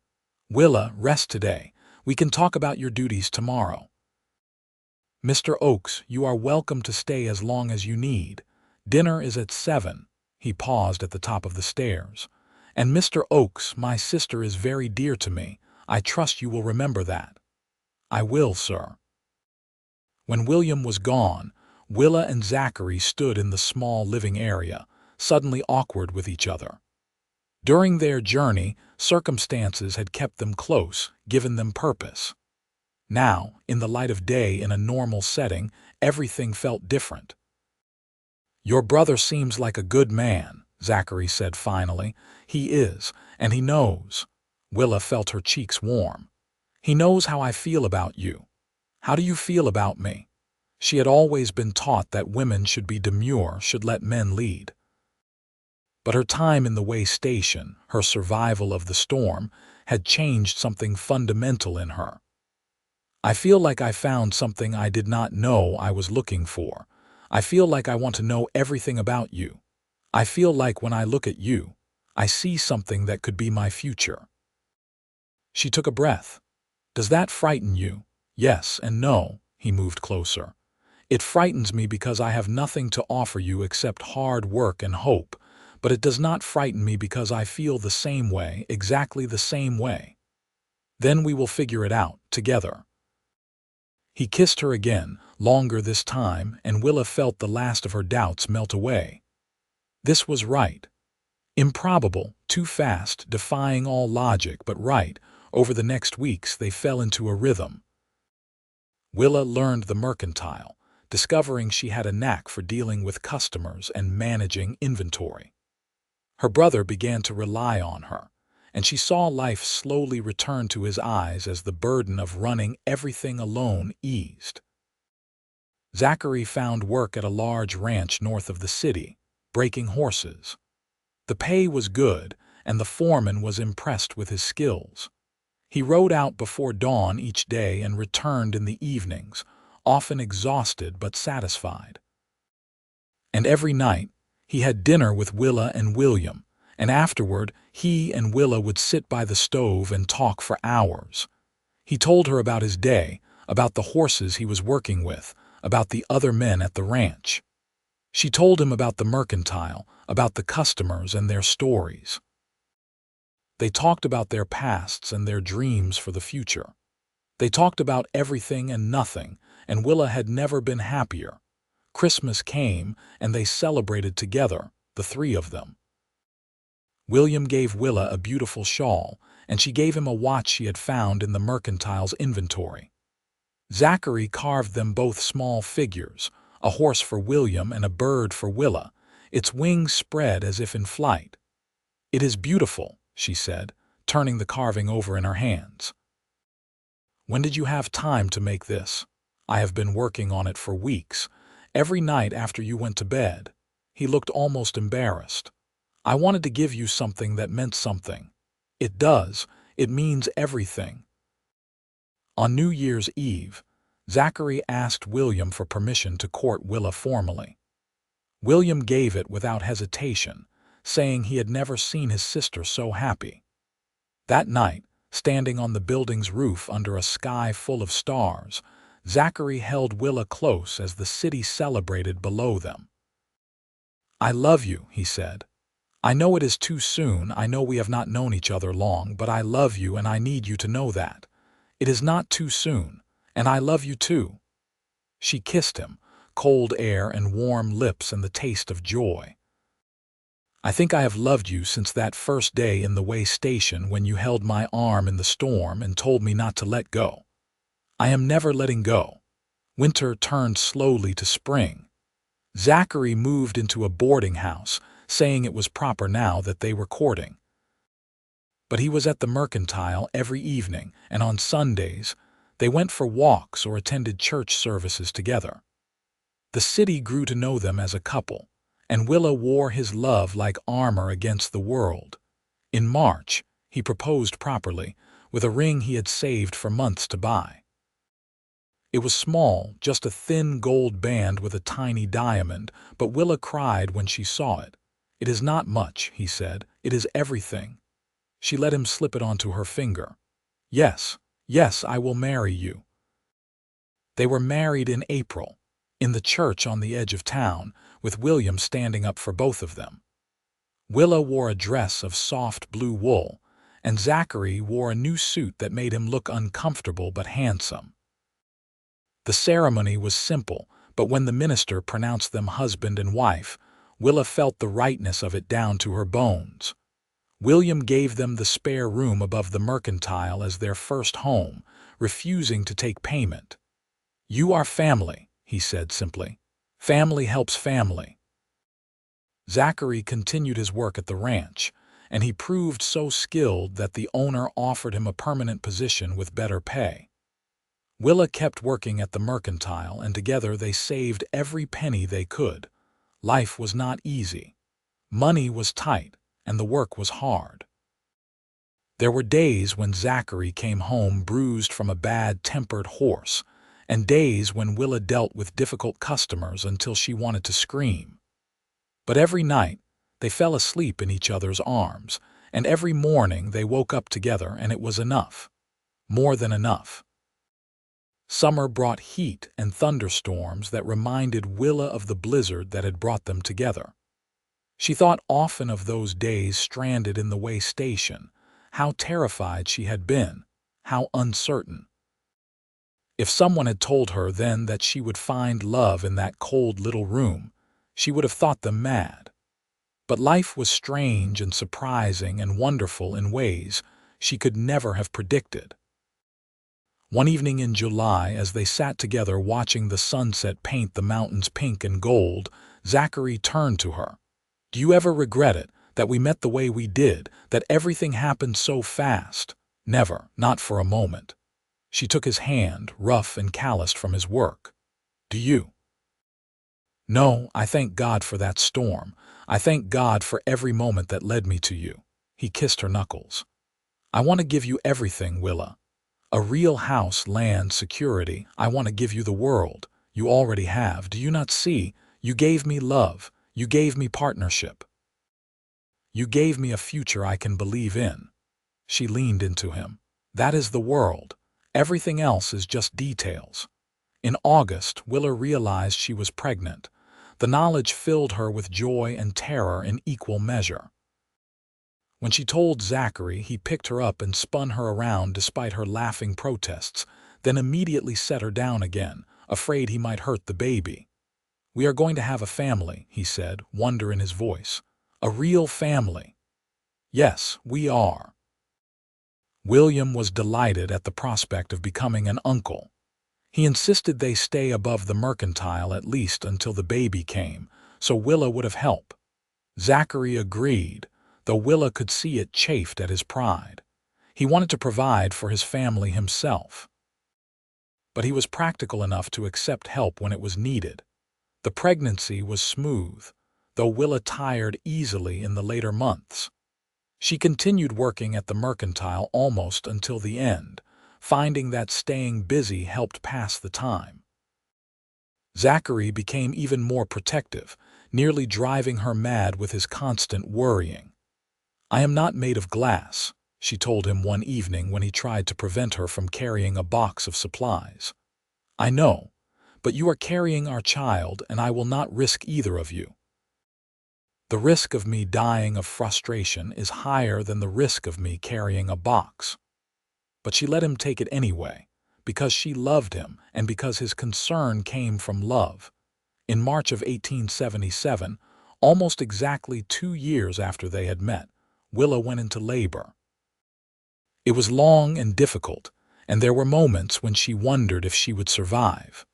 "Willa, rest today. We can talk about your duties tomorrow." "Mr. Oakes, you are welcome to stay as long as you need. Dinner is at 7. He paused at the top of the stairs. "And Mr. Oakes, my sister is very dear to me. I trust you will remember that." "I will, sir." When William was gone, Willa and Zachary stood in the small living area, suddenly awkward with each other. During their journey, circumstances had kept them close, given them purpose. Now, in the light of day in a normal setting, everything felt different. "Your brother seems like a good man," Zachary said finally. "He is, and he knows." Willa felt her cheeks warm. "He knows how I feel about you. How do you feel about me?" She had always been taught that women should be demure, should let men lead. But her time in the way station, her survival of the storm, had changed something fundamental in her. "I feel like I found something I did not know I was looking for. I feel like I want to know everything about you." I feel like when I look at you, I see something that could be my future." She took a breath. "Does that frighten you?" "Yes and no." He moved closer. "It frightens me because I have nothing to offer you except hard work and hope, but it does not frighten me because I feel the same way, exactly the same way. Then we will figure it out, together." He kissed her again, longer this time, and Willa felt the last of her doubts melt away. This was right. Improbable, too fast, defying all logic, but right. Over the next weeks they fell into a rhythm. Willa learned the mercantile, discovering she had a knack for dealing with customers and managing inventory. Her brother began to rely on her, and she saw life slowly return to his eyes as the burden of running everything alone eased. Zachary found work at a large ranch north of the city, breaking horses. The pay was good, and the foreman was impressed with his skills. He rode out before dawn each day and returned in the evenings, often exhausted but satisfied. And every night, he had dinner with Willa and William, and afterward he and Willa would sit by the stove and talk for hours. He told her about his day, about the horses he was working with, about the other men at the ranch. She told him about the mercantile, about the customers and their stories. They talked about their pasts and their dreams for the future. They talked about everything and nothing, and Willa had never been happier. Christmas came, and they celebrated together, the three of them. William gave Willa a beautiful shawl, and she gave him a watch she had found in the mercantile's inventory. Zachary carved them both small figures, a horse for William and a bird for Willa, its wings spread as if in flight. "It is beautiful," she said, turning the carving over in her hands. "When did you have time to make this?" "I have been working on it for weeks, every night after you went to bed." He looked almost embarrassed. "I wanted to give you something that meant something." "It does. It means everything." On New Year's Eve, Zachary asked William for permission to court Willa formally. William gave it without hesitation, saying he had never seen his sister so happy. That night, standing on the building's roof under a sky full of stars, Zachary held Willa close as the city celebrated below them. "I love you," he said. "I know it is too soon, I know we have not known each other long, but I love you and I need you to know that. It is not too soon, and I love you too." She kissed him, cold air and warm lips and the taste of joy. "I think I have loved you since that first day in the way station when you held my arm in the storm and told me not to let go. I am never letting go." Winter turned slowly to spring. Zachary moved into a boarding house, saying it was proper now that they were courting. But he was at the mercantile every evening, and on Sundays, they went for walks or attended church services together. The city grew to know them as a couple, and Willa wore his love like armor against the world. In March, he proposed properly, with a ring he had saved for months to buy. It was small, just a thin gold band with a tiny diamond, but Willa cried when she saw it. "It is not much," he said. "It is everything." She let him slip it onto her finger. "Yes, yes, I will marry you." They were married in April, in the church on the edge of town, with William standing up for both of them. Willa wore a dress of soft blue wool, and Zachary wore a new suit that made him look uncomfortable but handsome. The ceremony was simple, but when the minister pronounced them husband and wife, Willa felt the rightness of it down to her bones. William gave them the spare room above the mercantile as their first home, refusing to take payment. "You are family," he said simply. "Family helps family." Zachary continued his work at the ranch, and he proved so skilled that the owner offered him a permanent position with better pay. Willa kept working at the mercantile, and together they saved every penny they could. Life was not easy. Money was tight, and the work was hard. There were days when Zachary came home bruised from a bad-tempered horse, and days when Willa dealt with difficult customers until she wanted to scream. But every night, They fell asleep in each other's arms, and every morning they woke up together, and it was enough. More than enough. Summer brought heat and thunderstorms that reminded Willa of the blizzard that had brought them together. She thought often of those days stranded in the way station, how terrified she had been, how uncertain. If someone had told her then that she would find love in that cold little room, she would have thought them mad. But life was strange and surprising and wonderful in ways she could never have predicted. One evening in July, as they sat together watching the sunset paint the mountains pink and gold, Zachary turned to her. "Do you ever regret it, that we met the way we did, that everything happened so fast?" "Never, not for a moment." She took his hand, rough and calloused from his work. "Do you?" "No, I thank God for that storm. I thank God for every moment that led me to you." He kissed her knuckles. "I want to give you everything, Willa. A real house, land, security. I want to give you the world. You already have. Do you not see? You gave me love. You gave me partnership. You gave me a future I can believe in." She leaned into him. "That is the world. Everything else is just details." In August, Willa realized she was pregnant. The knowledge filled her with joy and terror in equal measure. When she told Zachary, he picked her up and spun her around despite her laughing protests, then immediately set her down again, afraid he might hurt the baby. "We are going to have a family," he said, wonder in his voice. "A real family." "Yes, we are." William was delighted at the prospect of becoming an uncle. He insisted they stay above the mercantile at least until the baby came, so Willa would have help. Zachary agreed, though Willa could see it chafed at his pride. He wanted to provide for his family himself. But he was practical enough to accept help when it was needed. The pregnancy was smooth, though Willa tired easily in the later months. She continued working at the mercantile almost until the end, finding that staying busy helped pass the time. Zachary became even more protective, nearly driving her mad with his constant worrying. "I am not made of glass," she told him one evening when he tried to prevent her from carrying a box of supplies. "I know, but you are carrying our child, and I will not risk either of you. The risk of me dying of frustration is higher than the risk of me carrying a box." But she let him take it anyway, because she loved him and because his concern came from love. In March of 1877, almost exactly 2 years after they had met, Willa went into labor. It was long and difficult, and there were moments when she wondered if she would survive.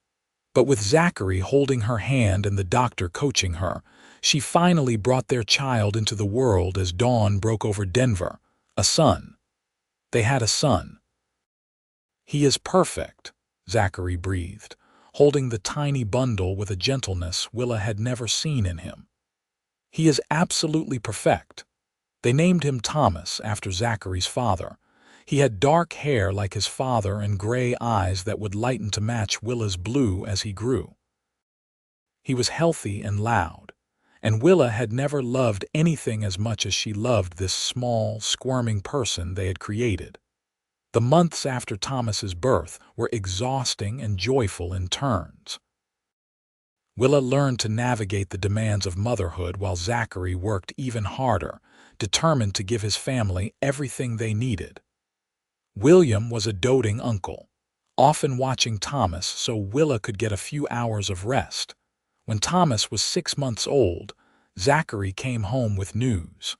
But with Zachary holding her hand and the doctor coaching her, she finally brought their child into the world as dawn broke over Denver, a son. They had a son. "He is perfect," Zachary breathed, holding the tiny bundle with a gentleness Willa had never seen in him. "He is absolutely perfect." They named him Thomas after Zachary's father. He had dark hair like his father and gray eyes that would lighten to match Willa's blue as he grew. He was healthy and loud, and Willa had never loved anything as much as she loved this small, squirming person they had created. The months after Thomas's birth were exhausting and joyful in turns. Willa learned to navigate the demands of motherhood while Zachary worked even harder, determined to give his family everything they needed. William was a doting uncle, often watching Thomas so Willa could get a few hours of rest. When Thomas was 6 months old, Zachary came home with news.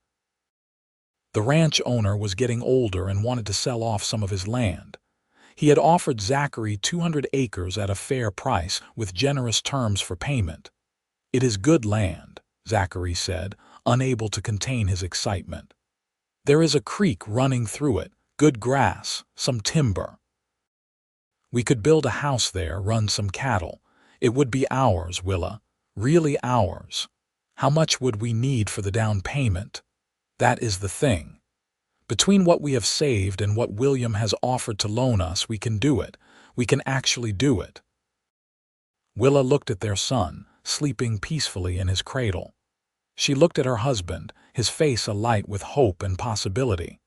The ranch owner was getting older and wanted to sell off some of his land. He had offered Zachary 200 acres at a fair price with generous terms for payment. "It is good land," Zachary said, unable to contain his excitement. "There is a creek running through it, good grass, some timber. We could build a house there, run some cattle. It would be ours, Willa, really ours. How much would we need for the down payment? That is the thing. Between what we have saved and what William has offered to loan us, we can do it. We can actually do it." Willa looked at their son, sleeping peacefully in his cradle. She looked at her husband, his face alight with hope and possibility.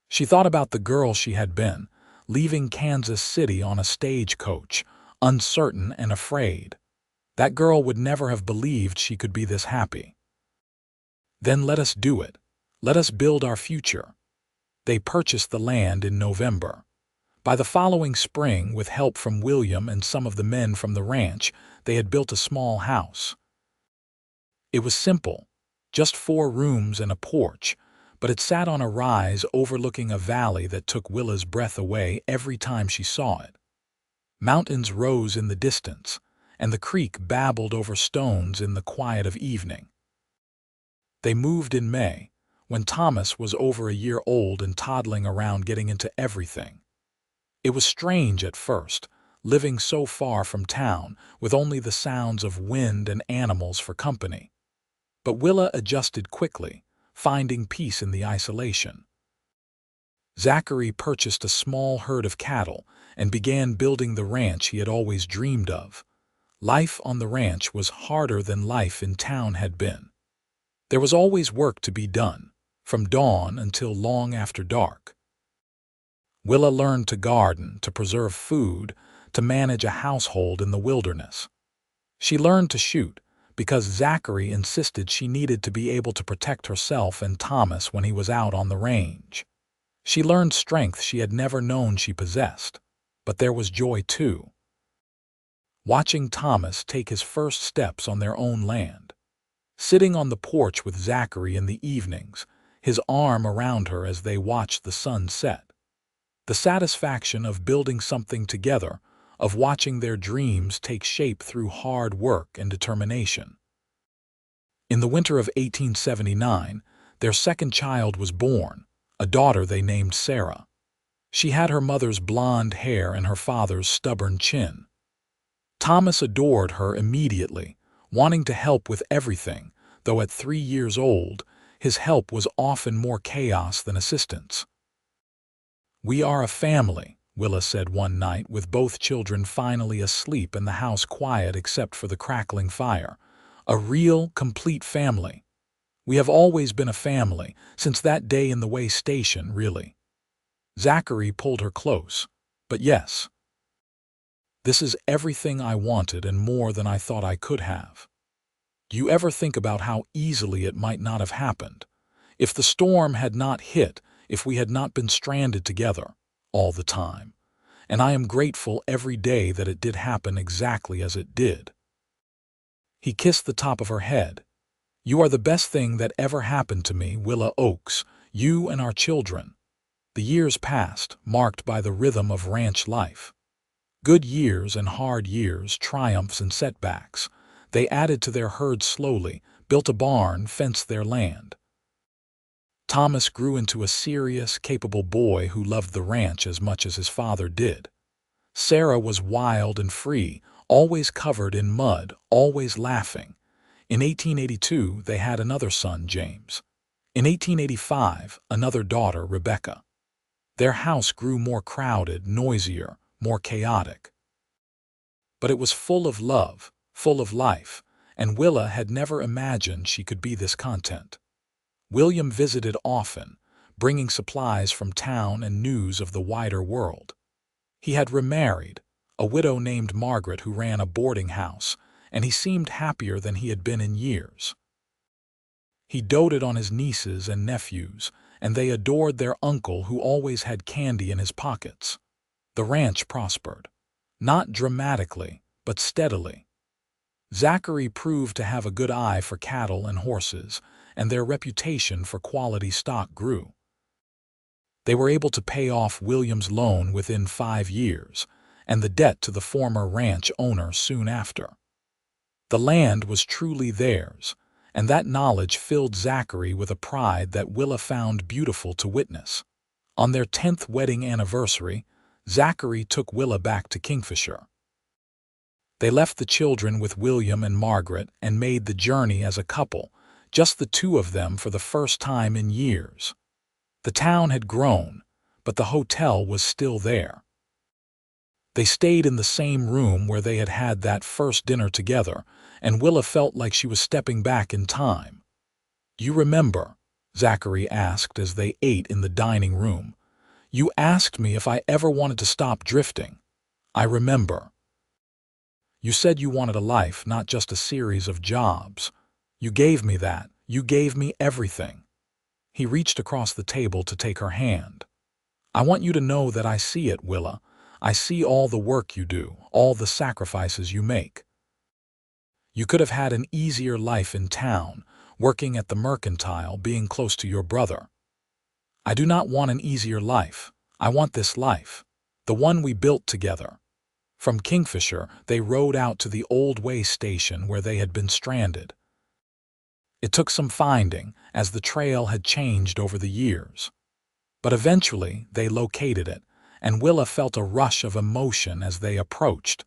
She thought about the girl she had been, leaving Kansas City on a stagecoach, uncertain and afraid. That girl would never have believed she could be this happy. Then let us do it. Let us build our future. They purchased the land in November. By the following spring, with help from William and some of the men from the ranch, they had built a small house. It was simple, just 4 rooms and a porch, but it sat on a rise overlooking a valley that took Willa's breath away every time she saw it. Mountains rose in the distance, and the creek babbled over stones in the quiet of evening. They moved in May, when Thomas was over a year old and toddling around getting into everything. It was strange at first, living so far from town, with only the sounds of wind and animals for company. But Willa adjusted quickly, finding peace in the isolation. Zachary purchased a small herd of cattle and began building the ranch he had always dreamed of. Life on the ranch was harder than life in town had been. There was always work to be done, from dawn until long after dark. Willa learned to garden, to preserve food, to manage a household in the wilderness. She learned to shoot, because Zachary insisted she needed to be able to protect herself and Thomas when he was out on the range. She learned strength she had never known she possessed, but there was joy too. Watching Thomas take his first steps on their own land. Sitting on the porch with Zachary in the evenings, his arm around her as they watched the sun set. The satisfaction of building something together, of watching their dreams take shape through hard work and determination. In the winter of 1879, their second child was born, a daughter they named Sarah. She had her mother's blonde hair and her father's stubborn chin. Thomas adored her immediately, wanting to help with everything, though at 3 years old, his help was often more chaos than assistance. "We are a family," Willa said one night with both children finally asleep and the house quiet except for the crackling fire. "A real, complete family. We have always been a family, since that day in the way station, really." Zachary pulled her close. "But yes, this is everything I wanted and more than I thought I could have. Do you ever think about how easily it might not have happened? If the storm had not hit, if we had not been stranded together all the time. And I am grateful every day that it did happen exactly as it did." He kissed the top of her head. "You are the best thing that ever happened to me, Willa Oakes, you and our children." The years passed, marked by the rhythm of ranch life. Good years and hard years, triumphs and setbacks. They added to their herd slowly, built a barn, fenced their land. Thomas grew into a serious, capable boy who loved the ranch as much as his father did. Sarah was wild and free, always covered in mud, always laughing. In 1882, they had another son, James. In 1885, another daughter, Rebecca. Their house grew more crowded, noisier, more chaotic. But it was full of love, full of life, and Willa had never imagined she could be this content. William visited often, bringing supplies from town and news of the wider world. He had remarried, a widow named Margaret who ran a boarding house, and he seemed happier than he had been in years. He doted on his nieces and nephews, and they adored their uncle who always had candy in his pockets. The ranch prospered, not dramatically, but steadily. Zachary proved to have a good eye for cattle and horses, and their reputation for quality stock grew. They were able to pay off William's loan within 5 years, and the debt to the former ranch owner soon after. The land was truly theirs, and that knowledge filled Zachary with a pride that Willa found beautiful to witness. On their 10th wedding anniversary, Zachary took Willa back to Kingfisher. They left the children with William and Margaret and made the journey as a couple, just the two of them for the first time in years. The town had grown, but the hotel was still there. They stayed in the same room where they had had that first dinner together, and Willa felt like she was stepping back in time. "You remember?" Zachary asked as they ate in the dining room. "You asked me if I ever wanted to stop drifting. I remember. You said you wanted a life, not just a series of jobs. You gave me that. You gave me everything." He reached across the table to take her hand. "I want you to know that I see it, Willa. I see all the work you do, all the sacrifices you make. You could have had an easier life in town, working at the mercantile, being close to your brother. I do not want an easier life. I want this life, the one we built together." From Kingfisher, they rode out to the old way station where they had been stranded. It took some finding, as the trail had changed over the years. But eventually, they located it, and Willa felt a rush of emotion as they approached.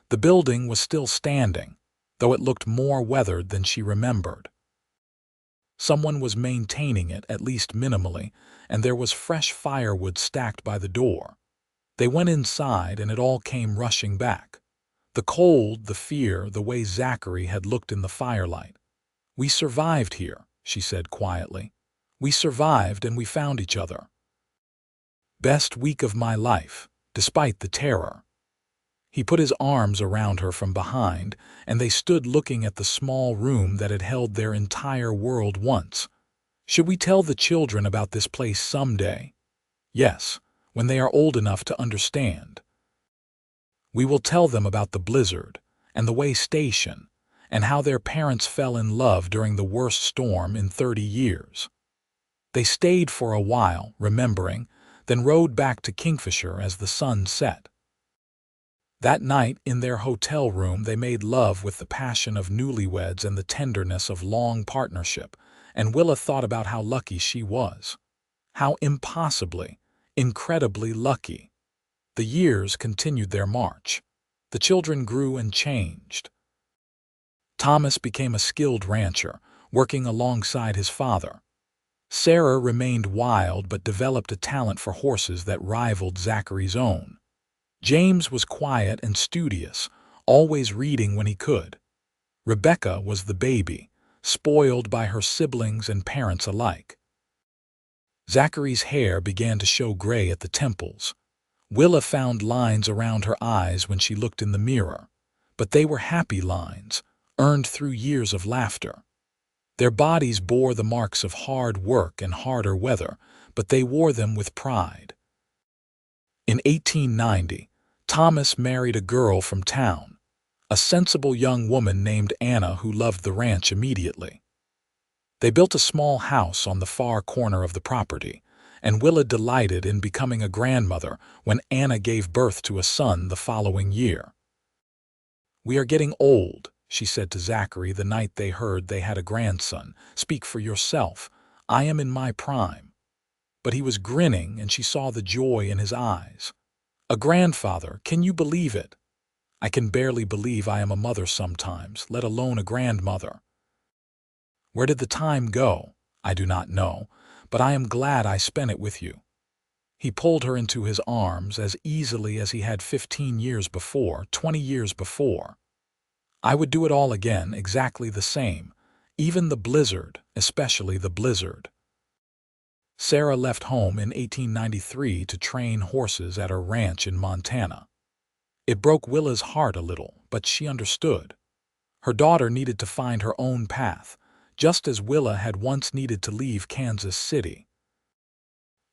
The building was still standing, though it looked more weathered than she remembered. Someone was maintaining it, at least minimally, and there was fresh firewood stacked by the door. They went inside, and it all came rushing back. The cold, the fear, the way Zachary had looked in the firelight. "We survived here," she said quietly. "We survived, and we found each other. Best week of my life, despite the terror." He put his arms around her from behind, and they stood looking at the small room that had held their entire world once. "Should we tell the children about this place someday?" "Yes, when they are old enough to understand. We will tell them about the blizzard, and the way station, and how their parents fell in love during the worst storm in 30 years. They stayed for a while, remembering, then rode back to Kingfisher as the sun set. That night, in their hotel room, they made love with the passion of newlyweds and the tenderness of long partnership, and Willa thought about how lucky she was. How impossibly, incredibly lucky. The years continued their march. The children grew and changed. Thomas became a skilled rancher, working alongside his father. Sarah remained wild but developed a talent for horses that rivaled Zachary's own. James was quiet and studious, always reading when he could. Rebecca was the baby, spoiled by her siblings and parents alike. Zachary's hair began to show gray at the temples. Willa found lines around her eyes when she looked in the mirror, but they were happy lines, earned through years of laughter. Their bodies bore the marks of hard work and harder weather, but they wore them with pride. In 1890, Thomas married a girl from town, a sensible young woman named Anna who loved the ranch immediately. They built a small house on the far corner of the property, and Willa delighted in becoming a grandmother when Anna gave birth to a son the following year. "We are getting old," she said to Zachary the night they heard they had a grandson. "Speak for yourself. I am in my prime." But he was grinning, and she saw the joy in his eyes. "A grandfather, can you believe it? I can barely believe I am a mother sometimes, let alone a grandmother. Where did the time go? I do not know, but I am glad I spent it with you." He pulled her into his arms as easily as he had 15 years before, 20 years before. "I would do it all again, exactly the same, even the blizzard, especially the blizzard." Sarah left home in 1893 to train horses at her ranch in Montana. It broke Willa's heart a little, but she understood. Her daughter needed to find her own path, just as Willa had once needed to leave Kansas City.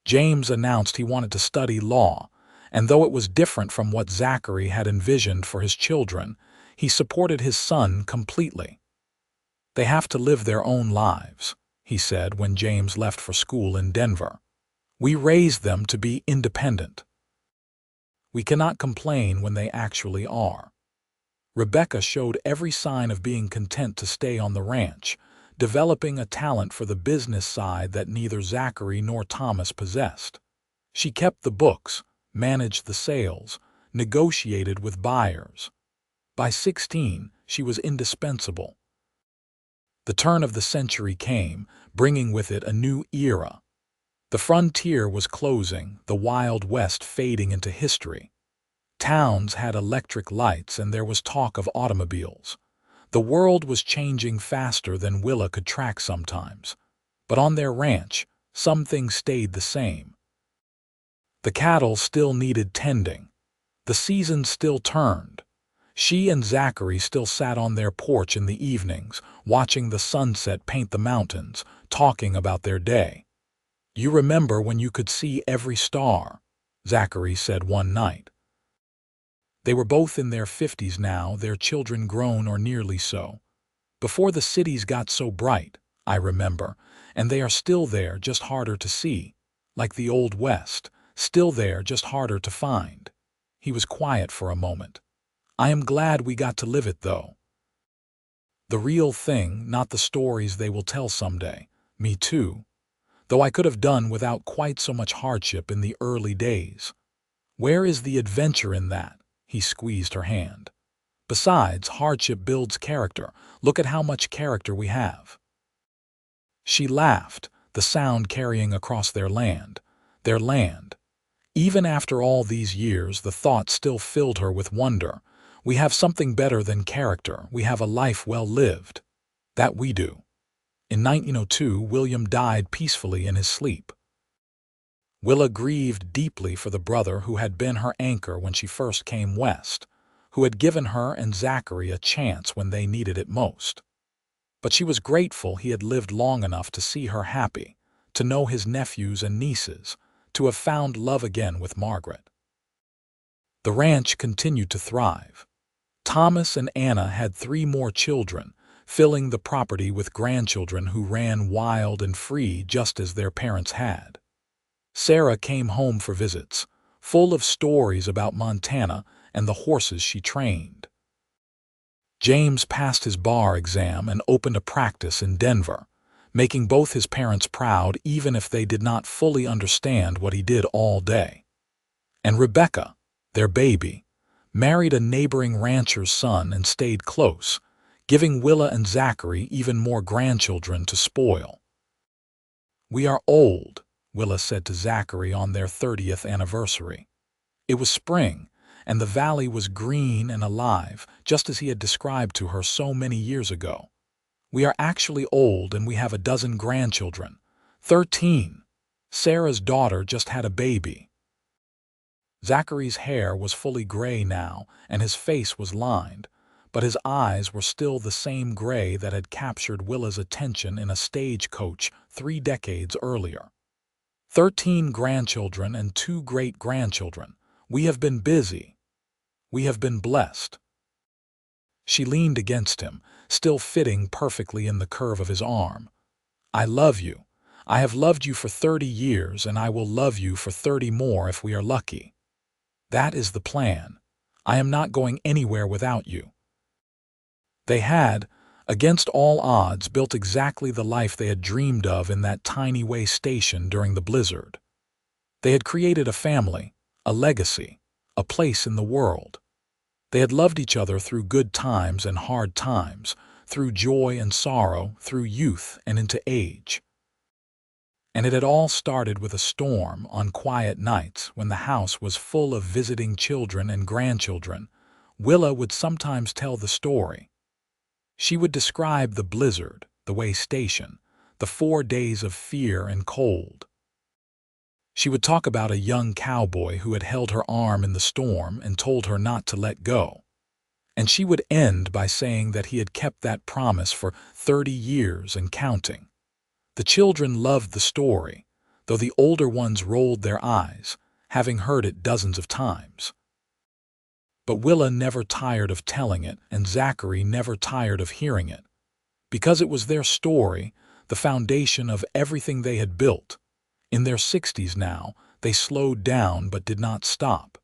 James announced he wanted to study law, and though it was different from what Zachary had envisioned for his children, he supported his son completely. "They have to live their own lives," he said when James left for school in Denver. "We raised them to be independent. We cannot complain when they actually are." Rebecca showed every sign of being content to stay on the ranch, developing a talent for the business side that neither Zachary nor Thomas possessed. She kept the books, managed the sales, negotiated with buyers. By 16, she was indispensable. The turn of the century came, bringing with it a new era. The frontier was closing, the Wild West fading into history. Towns had electric lights, and there was talk of automobiles. The world was changing faster than Willa could track sometimes. But on their ranch, some things stayed the same. The cattle still needed tending. The seasons still turned. She and Zachary still sat on their porch in the evenings, watching the sunset paint the mountains, talking about their day. "You remember when you could see every star," Zachary said one night. They were both in their 50s now, their children grown or nearly so. "Before the cities got so bright, I remember, and they are still there, just harder to see. Like the Old West, still there, just harder to find." He was quiet for a moment. "I am glad we got to live it, though. The real thing, not the stories they will tell someday. Me too. Though I could have done without quite so much hardship in the early days. Where is the adventure in that?" He squeezed her hand. "Besides, hardship builds character. Look at how much character we have." She laughed, the sound carrying across their land. Their land. Even after all these years, the thought still filled her with wonder. We have something better than character. We have a life well lived. That we do. In 1902, William died peacefully in his sleep. Willa grieved deeply for the brother who had been her anchor when she first came west, who had given her and Zachary a chance when they needed it most. But she was grateful he had lived long enough to see her happy, to know his nephews and nieces, to have found love again with Margaret. The ranch continued to thrive. Thomas and Anna had 3 more children, filling the property with grandchildren who ran wild and free just as their parents had. Sarah came home for visits, full of stories about Montana and the horses she trained. James passed his bar exam and opened a practice in Denver, making both his parents proud even if they did not fully understand what he did all day. And Rebecca, their baby, married a neighboring rancher's son and stayed close, giving Willa and Zachary even more grandchildren to spoil. "We are old," Willa said to Zachary on their 30th anniversary. It was spring, and the valley was green and alive, just as he had described to her so many years ago. "We are actually old, and we have a dozen grandchildren. 13. Sarah's daughter just had a baby." Zachary's hair was fully gray now, and his face was lined, but his eyes were still the same gray that had captured Willa's attention in a Stagecoach 3 decades earlier. 13 grandchildren and 2 great-grandchildren. We have been busy. We have been blessed. She leaned against him, still fitting perfectly in the curve of his arm. "I love you. I have loved you for 30 years, and I will love you for 30 more if we are lucky. That is the plan. I am not going anywhere without you." They had, against all odds, built exactly the life they had dreamed of in that tiny way station during the blizzard. They had created a family, a legacy, a place in the world. They had loved each other through good times and hard times, through joy and sorrow, through youth and into age. And it had all started with a storm on quiet nights when the house was full of visiting children and grandchildren. Willa would sometimes tell the story. She would describe the blizzard, the way station, the 4 days of fear and cold. She would talk about a young cowboy who had held her arm in the storm and told her not to let go. And she would end by saying that he had kept that promise for 30 years and counting. The children loved the story, though the older ones rolled their eyes, having heard it dozens of times. But Willa never tired of telling it, and Zachary never tired of hearing it. Because it was their story, the foundation of everything they had built. In their 60s now, they slowed down but did not stop.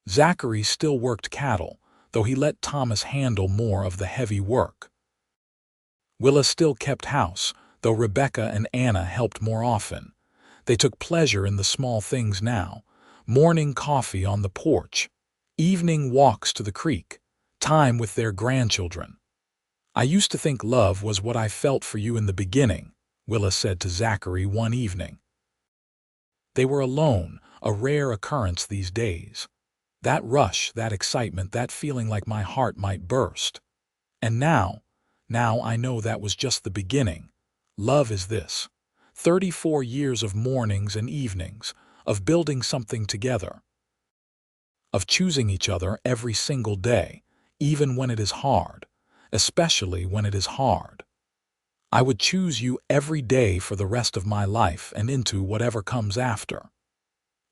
Zachary still worked cattle, though he let Thomas handle more of the heavy work. Willa still kept house, though Rebecca and Anna helped more often. They took pleasure in the small things now: morning coffee on the porch, evening walks to the creek, time with their grandchildren. "I used to think love was what I felt for you in the beginning," Willa said to Zachary one evening. They were alone, a rare occurrence these days. That rush, that excitement, that feeling like my heart might burst. And now I know that was just the beginning. Love is this. 34 years of mornings and evenings, of building something together, of choosing each other every single day, even when it is hard, especially when it is hard. I would choose you every day for the rest of my life and into whatever comes after.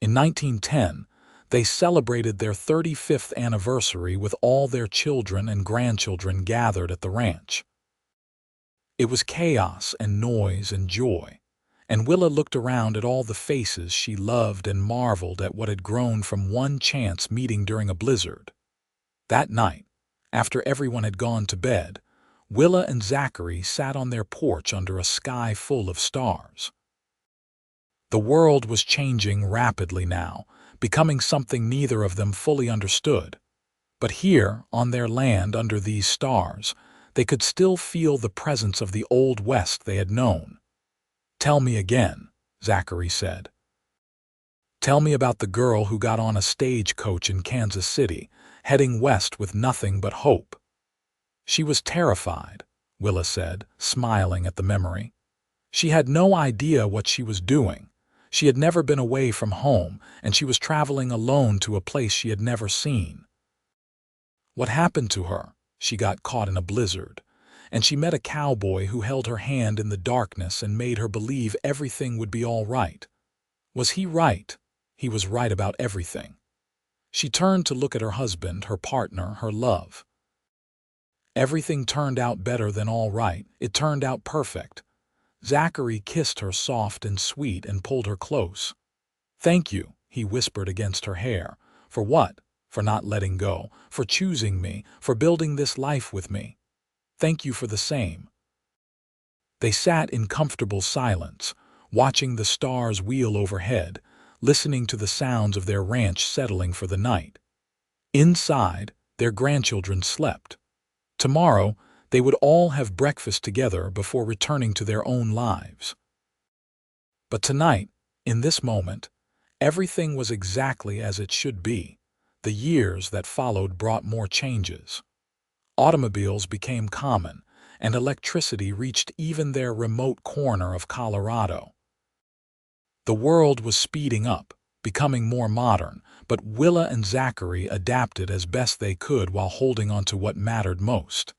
In 1910, they celebrated their 35th anniversary with all their children and grandchildren gathered at the ranch. It was chaos and noise and joy, and Willa looked around at all the faces she loved and marveled at what had grown from one chance meeting during a blizzard. That night, after everyone had gone to bed, Willa and Zachary sat on their porch under a sky full of stars. The world was changing rapidly now, becoming something neither of them fully understood. But here, on their land under these stars, they could still feel the presence of the Old West they had known. "Tell me again," Zachary said. "Tell me about the girl who got on a stagecoach in Kansas City, heading west with nothing but hope." "She was terrified," Willa said, smiling at the memory. "She had no idea what she was doing. She had never been away from home, and she was traveling alone to a place she had never seen. What happened to her? She got caught in a blizzard, and she met a cowboy who held her hand in the darkness and made her believe everything would be all right. Was he right? He was right about everything. She turned to look at her husband, her partner, her love. Everything turned out better than all right. It turned out perfect. Zachary kissed her soft and sweet and pulled her close. "Thank you," he whispered against her hair. "For what? For not letting go, for choosing me, for building this life with me. Thank you for the same." They sat in comfortable silence, watching the stars wheel overhead, listening to the sounds of their ranch settling for the night. Inside, their grandchildren slept. Tomorrow, they would all have breakfast together before returning to their own lives. But tonight, in this moment, everything was exactly as it should be. The years that followed brought more changes. Automobiles became common, and electricity reached even their remote corner of Colorado. The world was speeding up, becoming more modern, but Willa and Zachary adapted as best they could while holding on to what mattered most.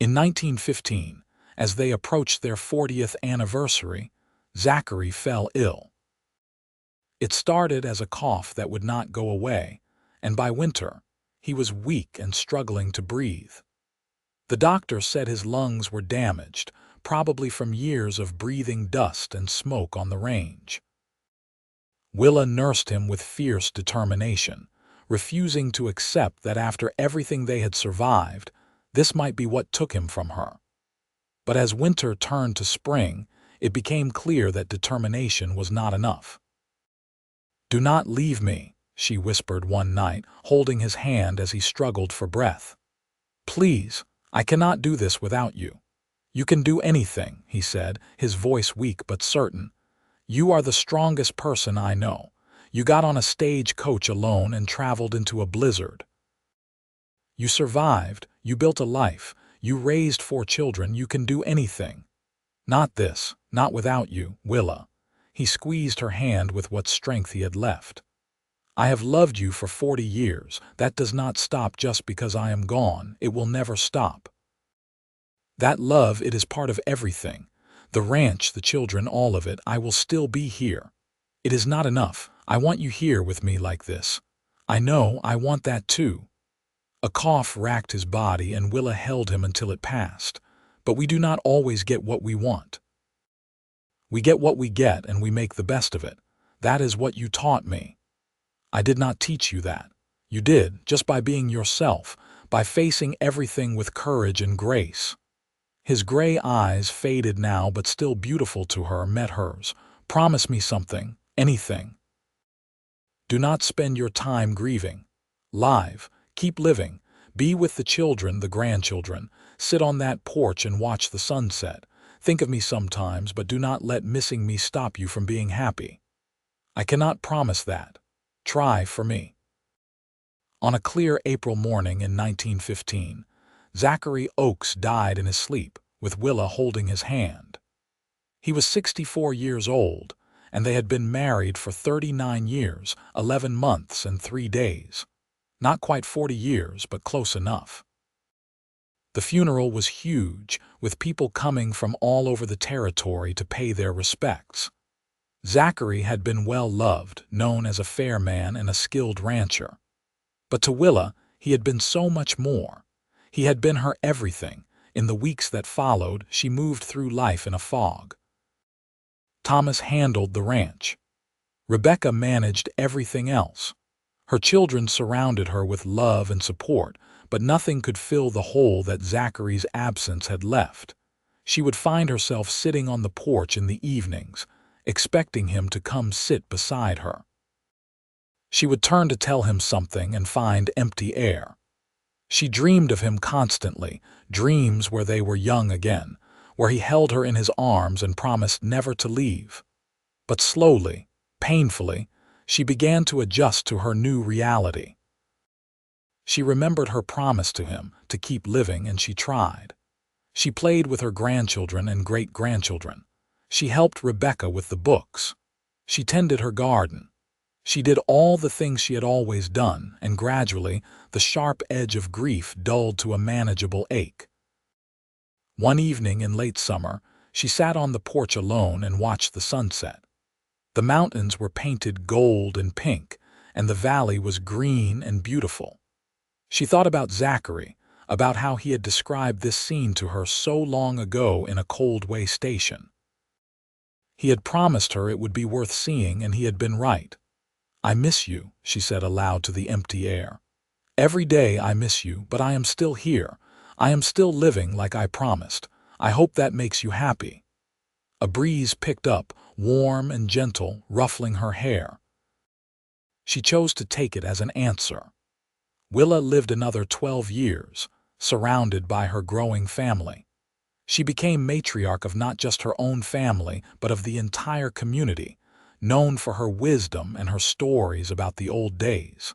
In 1915, as they approached their 40th anniversary, Zachary fell ill. It started as a cough that would not go away, and by winter, he was weak and struggling to breathe. The doctor said his lungs were damaged, probably from years of breathing dust and smoke on the range. Willa nursed him with fierce determination, refusing to accept that after everything they had survived, this might be what took him from her. But as winter turned to spring, it became clear that determination was not enough. "Do not leave me," she whispered one night, holding his hand as he struggled for breath. "Please, I cannot do this without you." "You can do anything," he said, his voice weak but certain. "You are the strongest person I know. You got on a stagecoach alone and traveled into a blizzard. You survived, you built a life, you raised 4 children, you can do anything. Not this, not without you, Willa." He squeezed her hand with what strength he had left. "I have loved you for 40 years. That does not stop just because I am gone. It will never stop. That love, it is part of everything. The ranch, the children, all of it. I will still be here. It is not enough. I want you here with me like this. I know, I want that too." A cough racked his body and Willa held him until it passed. But we do not always get what we want. We get what we get and we make the best of it. That is what you taught me. I did not teach you that. You did, just by being yourself, by facing everything with courage and grace. His gray eyes, faded now but still beautiful to her, met hers. "Promise me something, anything. Do not spend your time grieving. Live, keep living. Be with the children, the grandchildren. Sit on that porch and watch the sunset. Think of me sometimes, but do not let missing me stop you from being happy. I cannot promise that. Try for me." On a clear April morning in 1915, Zachary Oakes died in his sleep, with Willa holding his hand. He was 64 years old, and they had been married for 39 years, 11 months, and 3 days. Not quite 40 years, but close enough. The funeral was huge, with people coming from all over the territory to pay their respects. Zachary had been well loved, known as a fair man and a skilled rancher. But to Willa, he had been so much more. He had been her everything. In the weeks that followed, she moved through life in a fog. Thomas handled the ranch. Rebecca managed everything else. Her children surrounded her with love and support, but nothing could fill the hole that Zachary's absence had left. She would find herself sitting on the porch in the evenings, expecting him to come sit beside her. She would turn to tell him something and find empty air. She dreamed of him constantly, dreams where they were young again, where he held her in his arms and promised never to leave. But slowly, painfully, she began to adjust to her new reality. She remembered her promise to him to keep living, and she tried. She played with her grandchildren and great-grandchildren. She helped Rebecca with the books. She tended her garden. She did all the things she had always done, and gradually the sharp edge of grief dulled to a manageable ache. One evening in late summer, she sat on the porch alone and watched the sunset. The mountains were painted gold and pink, and the valley was green and beautiful. She thought about Zachary, about how he had described this scene to her so long ago in a cold way station. He had promised her it would be worth seeing, and he had been right. "I miss you," she said aloud to the empty air. "Every day I miss you, but I am still here. I am still living like I promised. I hope that makes you happy." A breeze picked up, warm and gentle, ruffling her hair. She chose to take it as an answer. Willa lived another 12 years, surrounded by her growing family. She became matriarch of not just her own family, but of the entire community, known for her wisdom and her stories about the old days.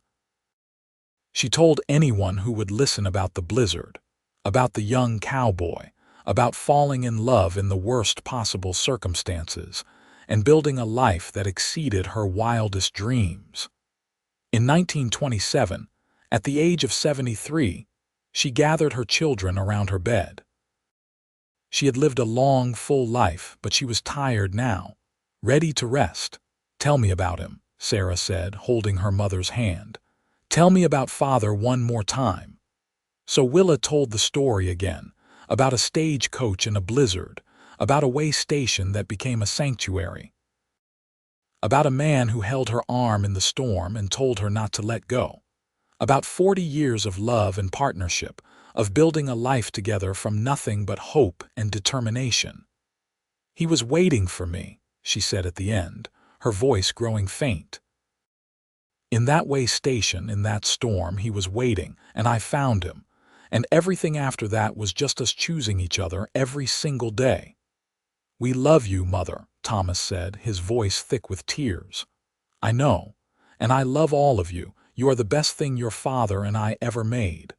She told anyone who would listen about the blizzard, about the young cowboy, about falling in love in the worst possible circumstances, and building a life that exceeded her wildest dreams. In 1927, at the age of 73, she gathered her children around her bed. She had lived a long, full life, but she was tired now, ready to rest. "Tell me about him," Sarah said, holding her mother's hand. "Tell me about Father one more time." So Willa told the story again, about a stagecoach in a blizzard, about a way station that became a sanctuary, about a man who held her arm in the storm and told her not to let go, about 40 years of love and partnership, of building a life together from nothing but hope and determination. "He was waiting for me," she said at the end, her voice growing faint. "In that way station, in that storm, he was waiting, and I found him. And everything after that was just us choosing each other every single day." "We love you, Mother," Thomas said, his voice thick with tears. "I know, and I love all of you. You are the best thing your father and I ever made."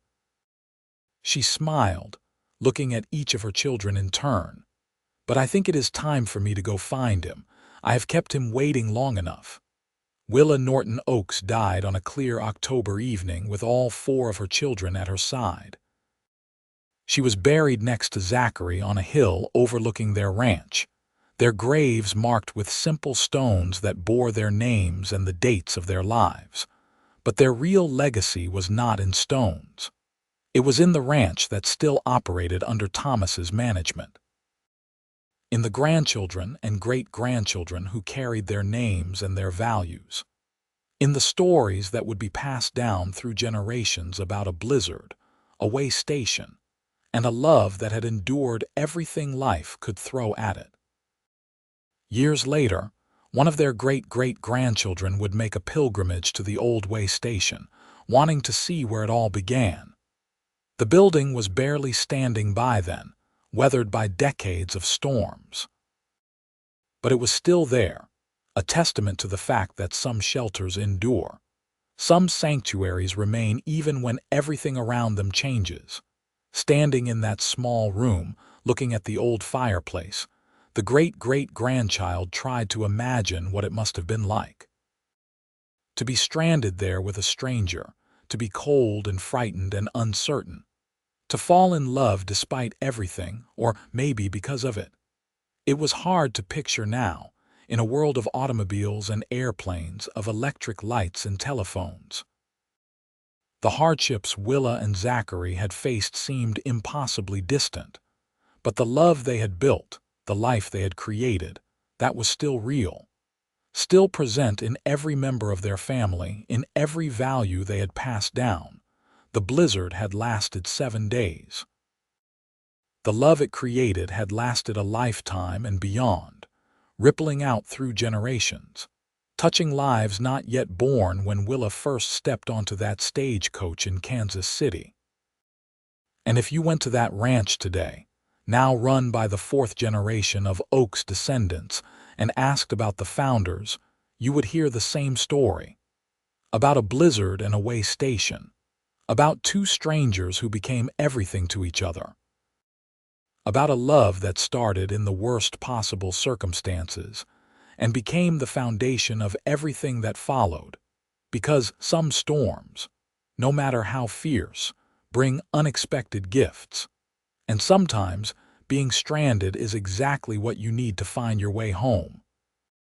She smiled, looking at each of her children in turn. "But I think it is time for me to go find him. I have kept him waiting long enough." Willa Norton Oakes died on a clear October evening with all 4 of her children at her side. She was buried next to Zachary on a hill overlooking their ranch, their graves marked with simple stones that bore their names and the dates of their lives. But their real legacy was not in stones. It was in the ranch that still operated under Thomas's management, in the grandchildren and great-grandchildren who carried their names and their values, in the stories that would be passed down through generations about a blizzard, a way station, and a love that had endured everything life could throw at it. Years later, one of their great-great-grandchildren would make a pilgrimage to the old way station, wanting to see where it all began. The building was barely standing by then, weathered by decades of storms. But it was still there, a testament to the fact that some shelters endure. Some sanctuaries remain even when everything around them changes. Standing in that small room, looking at the old fireplace, The great-great-grandchild tried to imagine what it must have been like. To be stranded there with a stranger, to be cold and frightened and uncertain, to fall in love despite everything, or maybe because of it. It was hard to picture now, in a world of automobiles and airplanes, of electric lights and telephones. The hardships Willa and Zachary had faced seemed impossibly distant, but the love they had built, the life they had created, that was still real, still present in every member of their family, in every value they had passed down. The blizzard had lasted 7 days. The love it created had lasted a lifetime and beyond, rippling out through generations, touching lives not yet born when Willa first stepped onto that stagecoach in Kansas City. And if you went to that ranch today, now run by the 4th generation of Oakes descendants, and asked about the founders, you would hear the same story. About a blizzard and a way station. About 2 strangers who became everything to each other. About a love that started in the worst possible circumstances and became the foundation of everything that followed, because some storms, no matter how fierce, bring unexpected gifts, and sometimes being stranded is exactly what you need to find your way home.